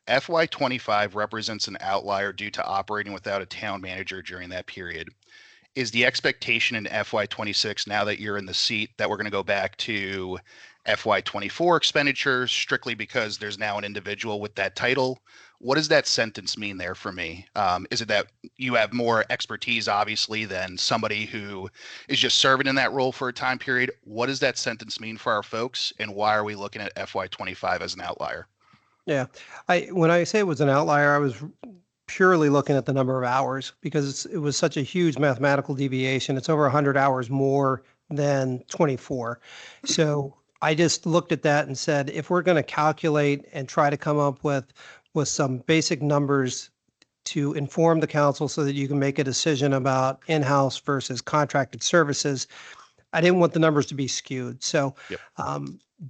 FY 25 represents an outlier due to operating without a town manager during that period. Is the expectation in FY 26, now that you're in the seat, that we're going to go back to FY 24 expenditures strictly because there's now an individual with that title? What does that sentence mean there for me? Is it that you have more expertise, obviously, than somebody who is just serving in that role for a time period? What does that sentence mean for our folks, and why are we looking at FY 25 as an outlier? Yeah, when I say it was an outlier, I was purely looking at the number of hours because it was such a huge mathematical deviation. It's over 100 hours more than 24. So I just looked at that and said, if we're going to calculate and try to come up with some basic numbers to inform the council so that you can make a decision about in-house versus contracted services, I didn't want the numbers to be skewed. So Yep.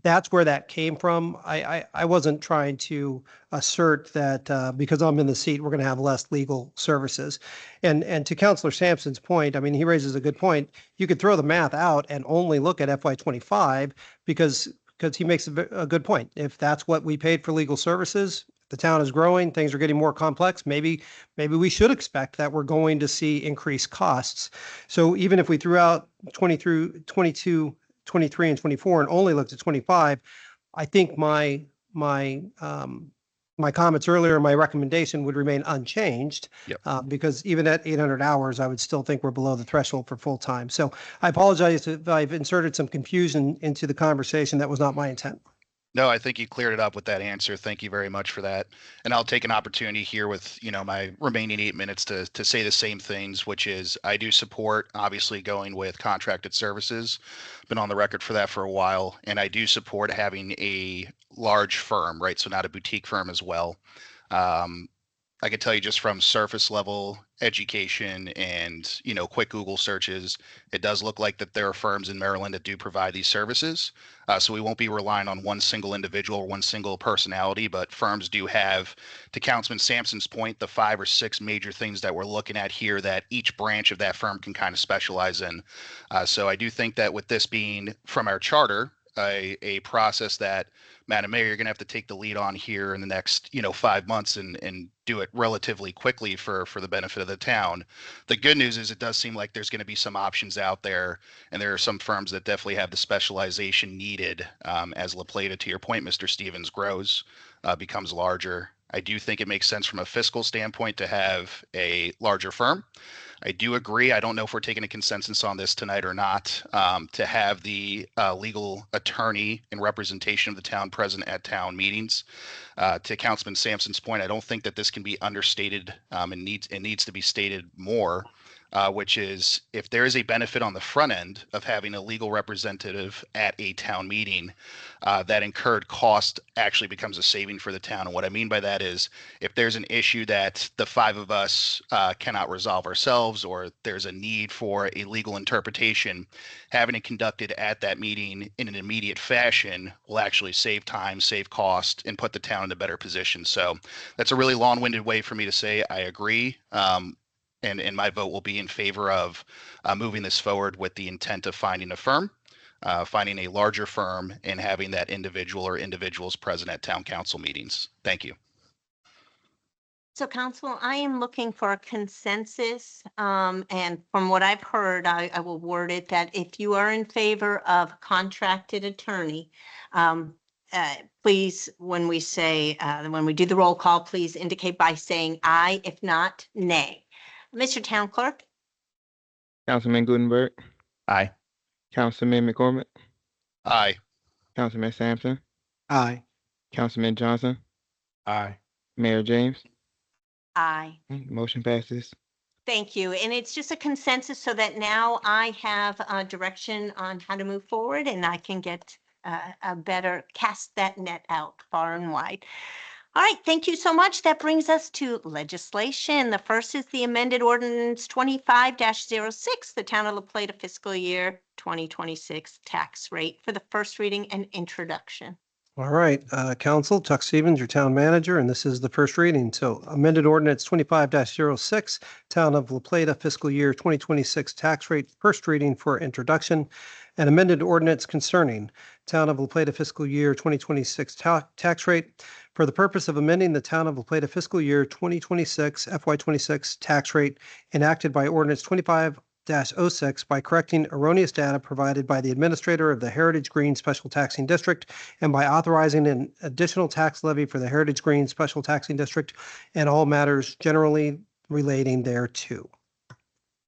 That's where that came from. I wasn't trying to assert that because I'm in the seat, we're going to have less legal services. And to Councilor Sampson's point, I mean, he raises a good point. You could throw the math out and only look at FY 25 because he makes a good point. If that's what we paid for legal services, the town is growing, things are getting more complex. Maybe we should expect that we're going to see increased costs. So even if we threw out 22, 23 and 24 and only looked at 25, I think my comments earlier, my recommendation would remain unchanged. Yep. Because even at 800 hours, I would still think we're below the threshold for full time. So I apologize if I've inserted some confusion into the conversation. That was not my intent. No, I think you cleared it up with that answer. Thank you very much for that. And I'll take an opportunity here with, my remaining 8 minutes to say the same things, which is I do support obviously going with contracted services. Been on the record for that for a while. And I do support having a large firm, right? So not a boutique firm as well. I could tell you just from surface level education and, quick Google searches, it does look like that there are firms in Maryland that do provide these services. So we won't be relying on one single individual or one single personality, but firms do have, to Councilman Sampson's point, the 5 or 6 major things that we're looking at here that each branch of that firm can kind of specialize in. So I do think that with this being from our charter, a process that, Madam Mayor, you're going to have to take the lead on here in the next, 5 months and do it relatively quickly for the benefit of the town. The good news is it does seem like there's going to be some options out there, and there are some firms that definitely have the specialization needed as La Plata, to your point, Mr. Stevens, grows, becomes larger. I do think it makes sense from a fiscal standpoint to have a larger firm. I do agree. I don't know if we're taking a consensus on this tonight or not, to have the legal attorney and representation of the town present at town meetings. To Councilman Sampson's point, I don't think that this can be understated and needs to be stated more. which is if there is a benefit on the front end of having a legal representative at a town meeting, that incurred cost actually becomes a saving for the town. And what I mean by that is if there's an issue that the five of us cannot resolve ourselves, or there's a need for a legal interpretation, having it conducted at that meeting in an immediate fashion will actually save time, save cost, and put the town in a better position. So that's a really long-winded way for me to say I agree. And my vote will be in favor of moving this forward with the intent of finding a firm, finding a larger firm, and having that individual or individuals present at town council meetings. Thank you. So council, I am looking for a consensus, and from what I've heard, I will word it that if you are in favor of contracted attorney, please, when we say, when we do the roll call, please indicate by saying aye. If not, nay. Mr. Town Clerk? Councilman Gutenberg, Aye. Councilman McCormick, Aye. Councilman Sampson, Aye. Councilman Johnson, Aye. Mayor James. Aye. Motion passes. Thank you. And it's just a consensus so that now I have a direction on how to move forward and I can get a better cast that net out far and wide. All right, thank you so much. That brings us to legislation. The first is the amended ordinance 25-06, the Town of La Plata fiscal year 2026 tax rate for the first reading and introduction. All right, Council, Chuck Stevens, your town manager, and this is the first reading. So amended ordinance 25-06, Town of La Plata fiscal year 2026 tax rate, first reading for introduction, and amended ordinance concerning Town of La Plata fiscal year 2026 tax rate for the purpose of amending the Town of La Plata fiscal year 2026 FY26 tax rate enacted by ordinance 25-06 by correcting erroneous data provided by the administrator of the Heritage Green Special Taxing District and by authorizing an additional tax levy for the Heritage Green Special Taxing District and all matters generally relating thereto.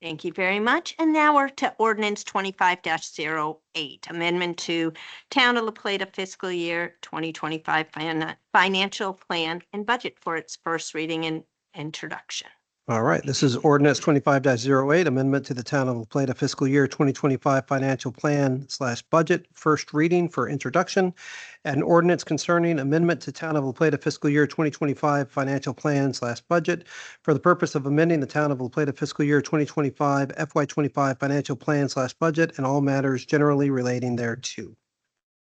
Thank you very much. And now we're to ordinance 25-08, amendment to Town of La Plata fiscal year 2025 financial plan and budget for its first reading and introduction. All right, this is ordinance 25-08, amendment to the Town of La Plata fiscal year 2025 financial plan / budget, first reading for introduction, and ordinance concerning amendment to Town of La Plata fiscal year 2025 financial plan / budget for the purpose of amending the Town of La Plata fiscal year 2025 FY25 financial plan / budget and all matters generally relating thereto.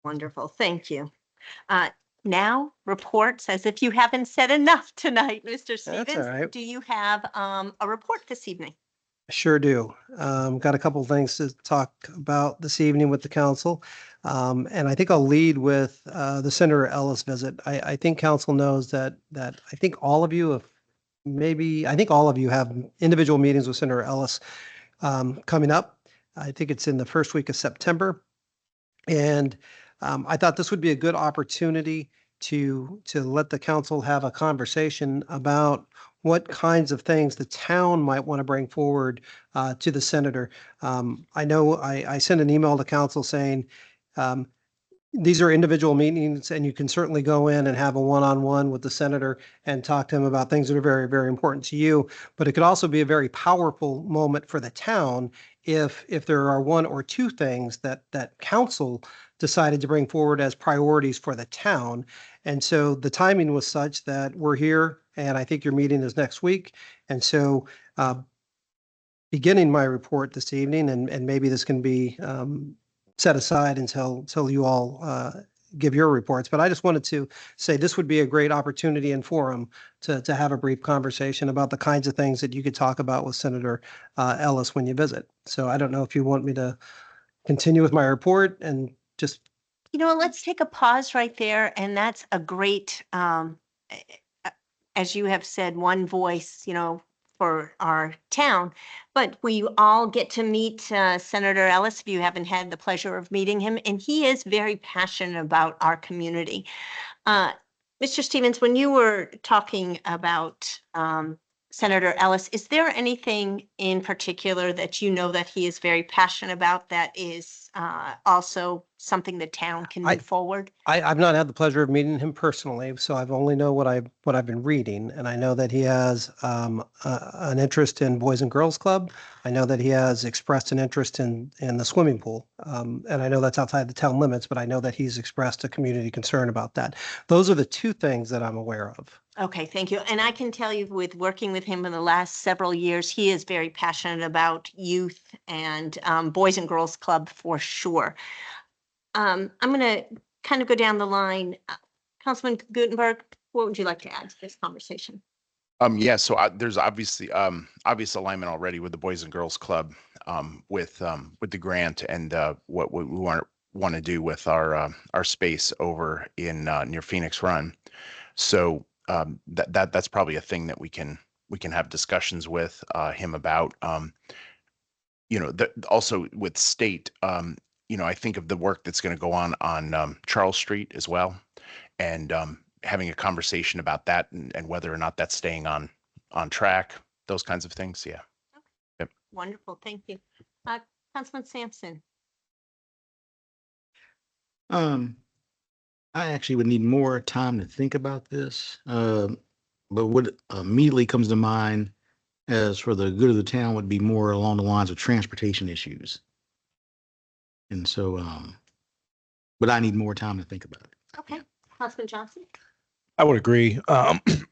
Wonderful. Thank you. Now reports, as if you haven't said enough tonight, Mr. Stevens. That's all right. Do you have a report this evening? Sure do. Got a couple of things to talk about this evening with the council. And I think I'll lead with the Senator Ellis visit. I think council knows that I think all of you have individual meetings with Senator Ellis coming up. I think it's in the first week of September. And I thought this would be a good opportunity to let the council have a conversation about what kinds of things the town might want to bring forward to the senator. I know I sent an email to council saying these are individual meetings and you can certainly go in and have a one-on-one with the senator and talk to him about things that are very, very important to you. But it could also be a very powerful moment for the town if there are one or two things that council decided to bring forward as priorities for the town. And so the timing was such that we're here, and I think your meeting is next week. And so beginning my report this evening, and maybe this can be set aside until you all give your reports, but I just wanted to say this would be a great opportunity and forum to have a brief conversation about the kinds of things that you could talk about with Senator Ellis when you visit. So I don't know if you want me to continue with my report and just. Let's take a pause right there. And that's a great, as you have said, one voice, for our town. But we all get to meet Senator Ellis, if you haven't had the pleasure of meeting him. And he is very passionate about our community. Mr. Stevens, when you were talking about Senator Ellis, is there anything in particular that you know that he is very passionate about that is also something the town can move forward? I've not had the pleasure of meeting him personally, so I've only know what I've been reading, and I know that he has an interest in Boys and Girls Club. I know that he has expressed an interest in the swimming pool, and I know that's outside the town limits, but I know that he's expressed a community concern about that. Those are the two things that I'm aware of. Okay, thank you. And I can tell you with working with him in the last several years, he is very passionate about youth and Boys and Girls Club for sure. I'm going to kind of go down the line. Councilman Gutenberg, what would you like to add to this conversation? Yeah, so there's obviously obvious alignment already with the Boys and Girls Club, with the grant and what we want to do with our space over in near Phoenix Run. So that's probably a thing that we can have discussions with him about. Also with state, I think of the work that's going to go on Charles Street as well, and having a conversation about that and whether or not that's staying on track, those kinds of things. Yeah. Okay. Yep. Wonderful. Thank you. Councilman Sampson. I actually would need more time to think about this. But what immediately comes to mind as for the good of the town would be more along the lines of transportation issues. And so, but I need more time to think about it. Okay. Councilman Johnson. I would agree.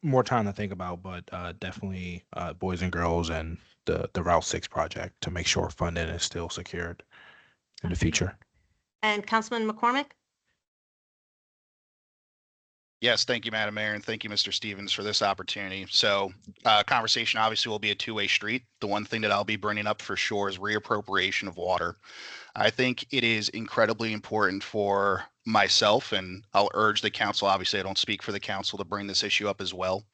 More time to think about, but definitely Boys and Girls and the Route 6 project to make sure funding is still secured in the future. And Councilman McCormick. Yes, thank you, Madam Mayor, and thank you, Mr. Stevens, for this opportunity. So conversation obviously will be a two-way street. The one thing that I'll be bringing up for sure is reappropriation of water. I think it is incredibly important for myself, and I'll urge the council, obviously I don't speak for the council, to bring this issue up as well.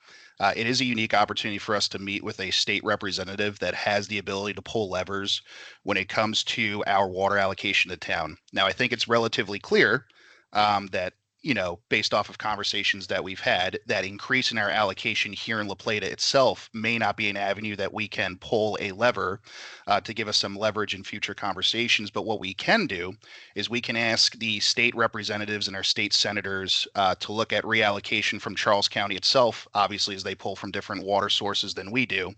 It is a unique opportunity for us to meet with a state representative that has the ability to pull levers when it comes to our water allocation to town. Now, I think it's relatively clear that based off of conversations that we've had, that increase in our allocation here in La Plata itself may not be an avenue that we can pull a lever to give us some leverage in future conversations. But what we can do is we can ask the state representatives and our state senators to look at reallocation from Charles County itself, obviously as they pull from different water sources than we do,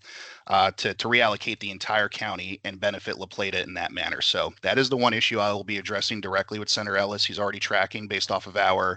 to reallocate the entire county and benefit La Plata in that manner. So that is the one issue I will be addressing directly with Senator Ellis. He's already tracking based off of our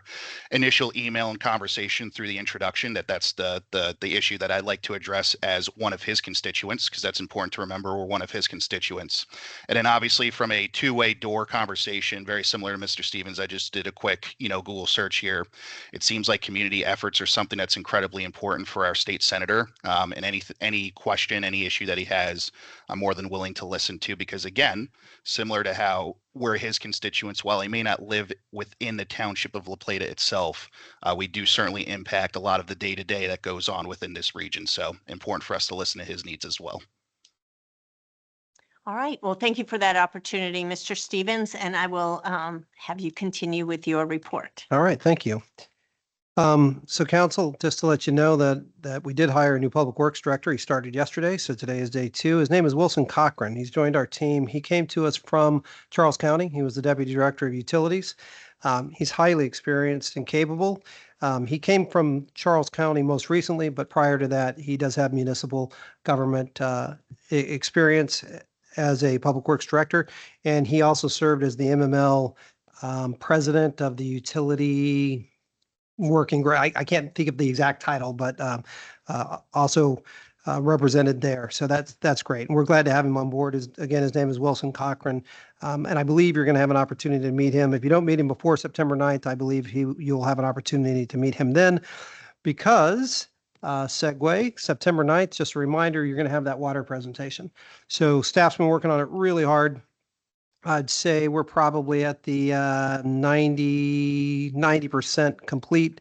initial email and conversation through the introduction that's the issue that I'd like to address as one of his constituents, because that's important to remember, we're one of his constituents. And then obviously from a two-way door conversation, very similar to Mr. Stevens, I just did a quick Google search here. It seems like community efforts are something that's incredibly important for our state senator, and any question, any issue that he has, I'm more than willing to listen to, because again, similar to how we're his constituents, while he may not live within the township of La Plata itself, we do certainly impact a lot of the day-to-day that goes on within this region. So important for us to listen to his needs as well. All right. Well, thank you for that opportunity, Mr. Stevens, and I will have you continue with your report. All right, thank you. So council, just to let you know that we did hire a new public works director. He started yesterday, so today is day 2. His name is Wilson Cochran. He's joined our team. He came to us from Charles County. He was the deputy director of utilities. He's highly experienced and capable. He came from Charles County most recently, but prior to that, he does have municipal government experience as a public works director. And he also served as the MML president of the utility working group. I can't think of the exact title, but also represented there. So that's great. And we're glad to have him on board. His name is Wilson Cochran. And I believe you're going to have an opportunity to meet him. If you don't meet him before September 9th, I believe you'll have an opportunity to meet him then, because segue, September 9th, just a reminder, you're going to have that water presentation. So staff's been working on it really hard. I'd say we're probably at the 90% complete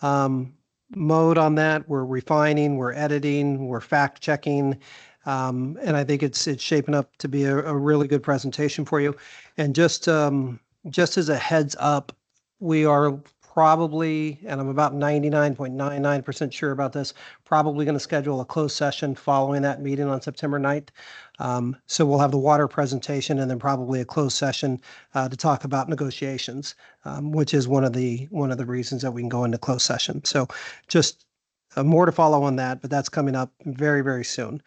mode on that. We're refining, we're editing, we're fact checking. And I think it's shaping up to be a really good presentation for you. And just as a heads up, we are probably, and I'm about 99.99% sure about this, probably going to schedule a closed session following that meeting on September 9th. So we'll have the water presentation and then probably a closed session to talk about negotiations, which is one of the reasons that we can go into closed session. So just more to follow on that, but that's coming up very, very soon.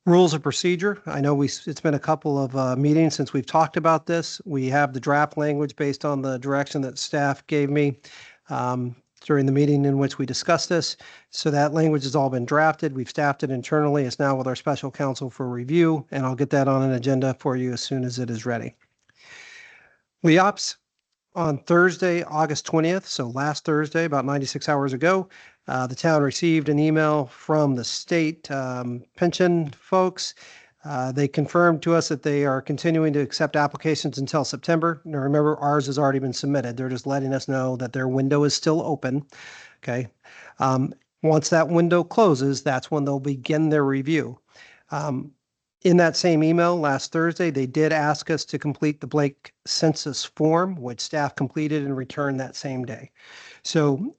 Rules of procedure. I know it's been a couple of meetings since we've talked about this. We have the draft language based on the direction that staff gave me during the meeting in which we discussed this. So that language has all been drafted. We've staffed it internally. It's now with our special counsel for review, and I'll get that on an agenda for you as soon as it is ready. LEOPS. On Thursday, August 20th, so last Thursday, about 96 hours ago, the town received an email from the state pension folks. They confirmed to us that they are continuing to accept applications until September. Now, remember, ours has already been submitted. They're just letting us know that their window is still open. Okay. Once that window closes, that's when they'll begin their review. In that same email last Thursday, they did ask us to complete the Blake census form, which staff completed and returned that same day. So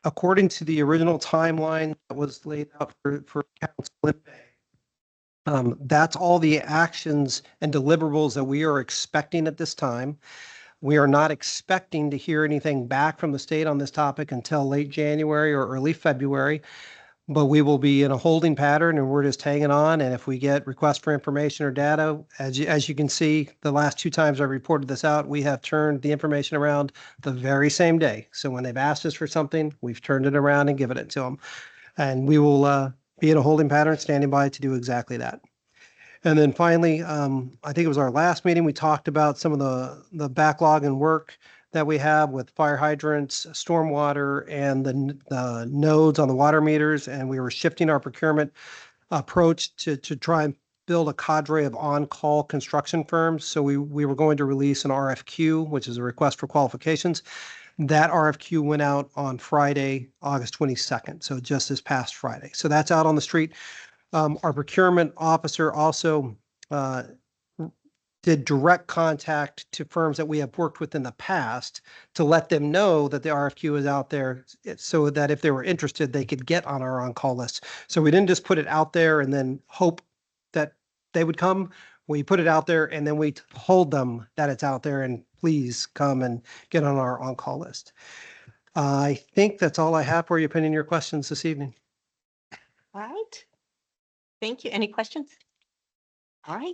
according to the original timeline that was laid out for council in May, that's all the actions and deliverables that we are expecting at this time. We are not expecting to hear anything back from the state on this topic until late January or early February. But we will be in a holding pattern and we're just hanging on. And if we get requests for information or data, as you can see, the last 2 times I reported this out, we have turned the information around the very same day. So when they've asked us for something, we've turned it around and given it to them. And we will be in a holding pattern, standing by to do exactly that. And then finally, I think it was our last meeting, we talked about some of the backlog and work that we have with fire hydrants, stormwater, and the nodes on the water meters. And we were shifting our procurement approach to try and build a cadre of on-call construction firms. So we were going to release an RFQ, which is a request for qualifications. That RFQ went out on Friday, August 22nd. So just this past Friday. So that's out on the street. Our procurement officer also did direct contact to firms that we have worked with in the past to let them know that the RFQ is out there so that if they were interested, they could get on our on-call list. So we didn't just put it out there and then hope that they would come. We put it out there and then we told them that it's out there and please come and get on our on-call list. I think that's all I have for you, pending your questions this evening. All right. Thank you. Any questions? All right.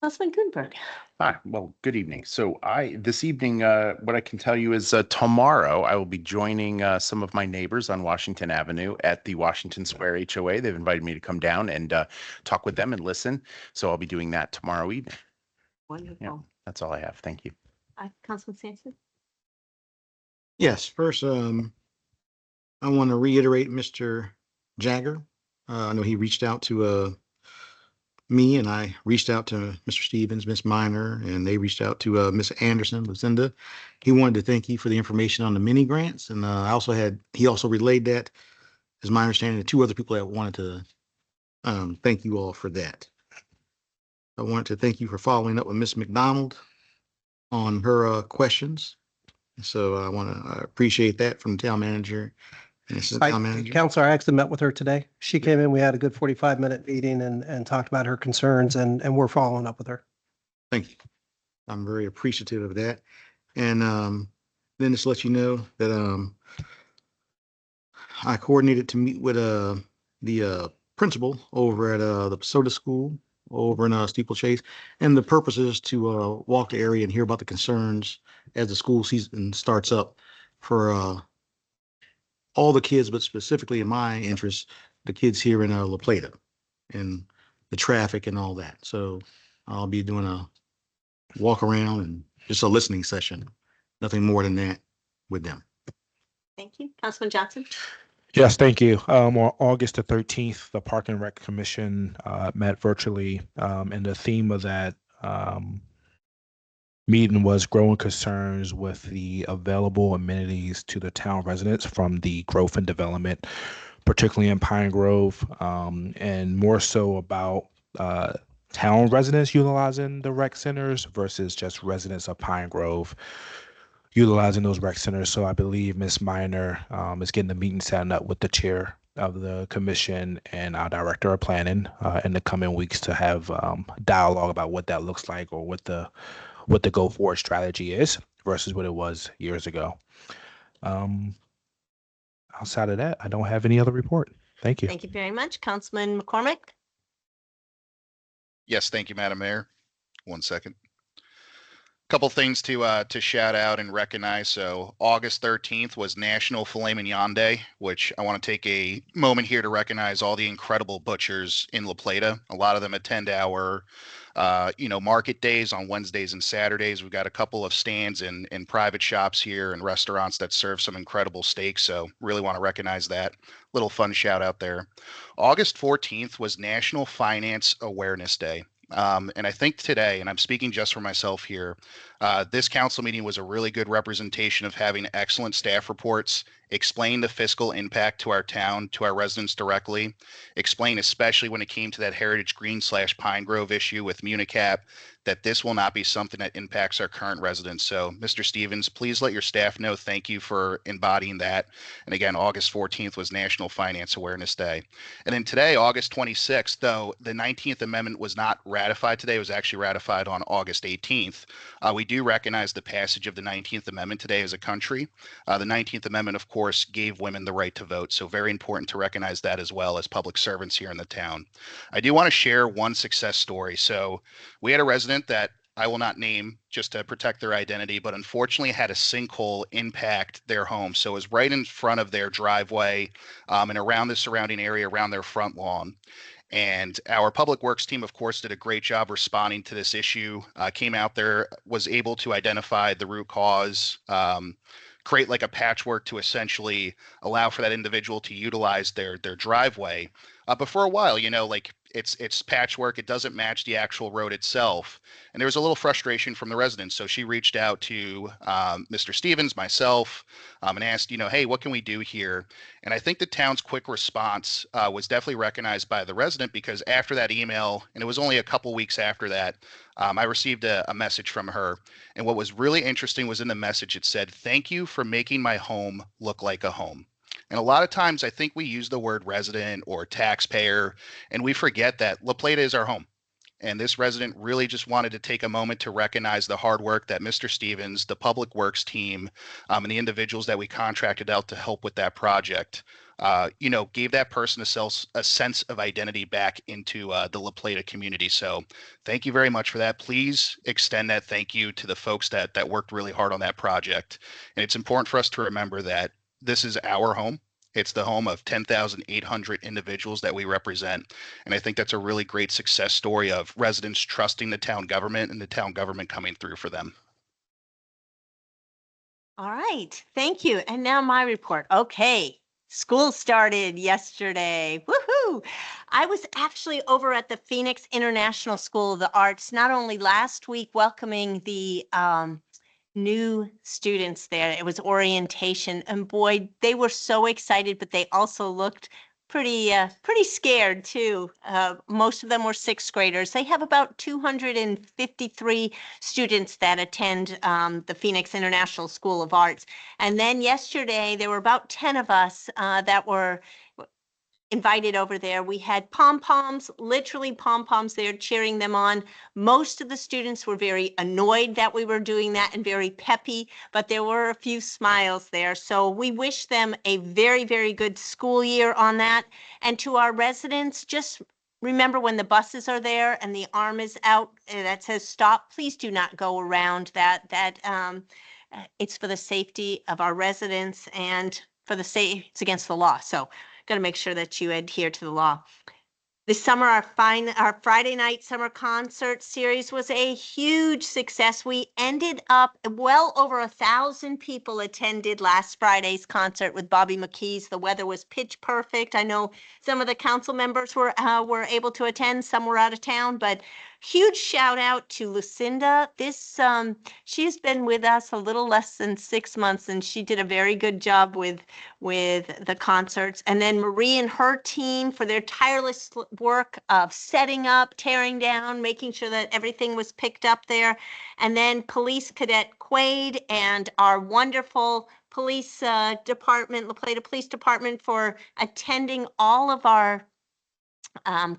Councilman Gutenberg. Hi, well, good evening. So this evening, what I can tell you is tomorrow I will be joining some of my neighbors on Washington Avenue at the Washington Square HOA. They've invited me to come down and talk with them and listen. So I'll be doing that tomorrow evening. Wonderful. Yeah, that's all I have. Thank you. Councilman Sampson. Yes, first, I want to reiterate Mr. Jagger. I know he reached out to me and I reached out to Mr. Stevens, Miss Minor, and they reached out to Miss Anderson, Lucinda. He wanted to thank you for the information on the mini grants. And he also relayed that, as my understanding, to 2 other people that wanted to thank you all for that. I wanted to thank you for following up with Miss McDonald on her questions. So I appreciate that from the town manager. Counselor, I actually met with her today. She came in, we had a good 45-minute meeting and talked about her concerns and we're following up with her. Thank you. I'm very appreciative of that. And then just to let you know that I coordinated to meet with the principal over at the Soda School over in Steeplechase. And the purpose is to walk the area and hear about the concerns as the school season starts up for all the kids, but specifically in my interest, the kids here in La Plata and the traffic and all that. So I'll be doing a walk around and just a listening session, nothing more than that with them. Thank you. Councilman Johnson. Yes, thank you. On August the 13th, the Park and Rec Commission met virtually, and the theme of that meeting was growing concerns with the available amenities to the town residents from the growth and development, particularly in Pine Grove, and more so about town residents utilizing the rec centers versus just residents of Pine Grove. utilizing those rec centers. So I believe Ms. Minor is getting the meeting set up with the chair of the commission and our director of planning in the coming weeks to have dialogue about what that looks like or what the go forward strategy is versus what it was years ago. Outside of that, I don't have any other report. Thank you. Thank you very much. Councilman McCormick? Yes, thank you, Madam Mayor. 1 second. Couple things to shout out and recognize. So August 13th was National Filet Mignon Day, which I want to take a moment here to recognize all the incredible butchers in La Plata. A lot of them attend our market days on Wednesdays and Saturdays. We've got a couple of stands in private shops here and restaurants that serve some incredible steaks. So really want to recognize that. Little fun shout out there. August 14th was National Finance Awareness Day. And I think today, and I'm speaking just for myself here, this council meeting was a really good representation of having excellent staff reports, explain the fiscal impact to our town, to our residents directly, explain especially when it came to that Heritage Green / Pine Grove issue with Municap, that this will not be something that impacts our current residents. So Mr. Stevens, please let your staff know thank you for embodying that. And again, August 14th was National Finance Awareness Day. And then today, August 26th, though the 19th Amendment was not ratified today, it was actually ratified on August 18th. We do recognize the passage of the 19th Amendment today as a country. The 19th Amendment, of course, gave women the right to vote. So very important to recognize that as well as public servants here in the town. I do want to share one success story. So we had a resident that I will not name just to protect their identity, but unfortunately had a sinkhole impact their home. So it was right in front of their driveway and around the surrounding area, around their front lawn. And our public works team, of course, did a great job responding to this issue, came out there, was able to identify the root cause, create like a patchwork to essentially allow for that individual to utilize their driveway. But for a while, it's patchwork. It doesn't match the actual road itself. And there was a little frustration from the residents. So she reached out to Mr. Stevens, myself, and asked, hey, what can we do here? And I think the town's quick response was definitely recognized by the resident, because after that email, and it was only a couple weeks after that, I received a message from her. And what was really interesting was in the message, it said, "Thank you for making my home look like a home." And a lot of times I think we use the word resident or taxpayer, and we forget that La Plata is our home. And this resident really just wanted to take a moment to recognize the hard work that Mr. Stevens, the Public Works team, and the individuals that we contracted out to help with that project, gave that person a sense of identity back into the La Plata community. So thank you very much for that. Please extend that thank you to the folks that worked really hard on that project. And it's important for us to remember that this is our home. It's the home of 10,800 individuals that we represent. And I think that's a really great success story of residents trusting the town government and the town government coming through for them. All right, thank you. And now my report. Okay, school started yesterday. Woohoo! I was actually over at the Phoenix International School of the Arts, not only last week welcoming the new students there. It was orientation, and boy, they were so excited, but they also looked pretty scared too. Most of them were sixth graders. They have about 253 students that attend the Phoenix International School of Arts. And then yesterday, there were about 10 of us that were invited over there. We had pom-poms, literally pom-poms there cheering them on. Most of the students were very annoyed that we were doing that and very peppy, but there were a few smiles there. So we wish them a very, very good school year on that. And to our residents, just remember when the buses are there and the arm is out that says stop, please do not go around that. It's for the safety of our residents and it's against the law. So got to make sure that you adhere to the law. This summer, our Friday night summer concert series was a huge success. We ended up well over 1,000 people attended last Friday's concert with Bobby McKee's. The weather was pitch perfect. I know some of the council members were able to attend, some were out of town, but Huge shout out to Lucinda. She has been with us a little less than 6 months, and she did a very good job with the concerts. And then Marie and her team for their tireless work of setting up, tearing down, making sure that everything was picked up there. And then Police Cadet Quaid and our wonderful police department, La Plata Police Department, for attending all of our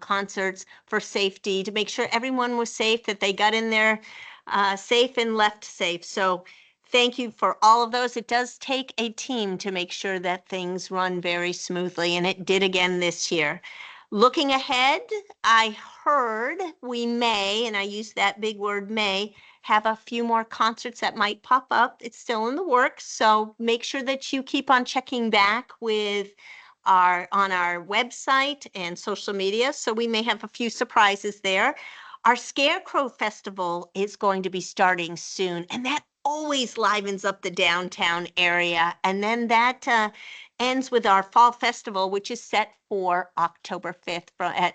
concerts for safety, to make sure everyone was safe, that they got in there safe and left safe. So thank you for all of those. It does take a team to make sure that things run very smoothly, and it did again this year. Looking ahead, I heard we may, and I use that big word may, have a few more concerts that might pop up. It's still in the works, so make sure that you keep on checking back with on our website and social media. So we may have a few surprises there. Our Scarecrow Festival is going to be starting soon, and that always livens up the downtown area. And then that ends with our Fall Festival, which is set for October 5th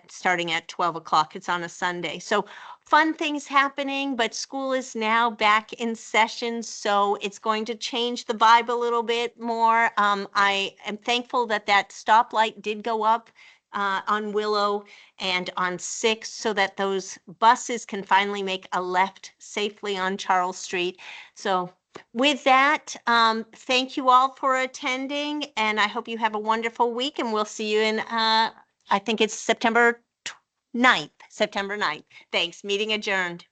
starting at 12 o'clock. It's on a Sunday. So fun things happening, but school is now back in session, so it's going to change the vibe a little bit more. I am thankful that stoplight did go up on Willow and on 6th, so that those buses can finally make a left safely on Charles Street. So with that, thank you all for attending, and I hope you have a wonderful week, and we'll see you in, I think it's September 9th. Thanks. Meeting adjourned.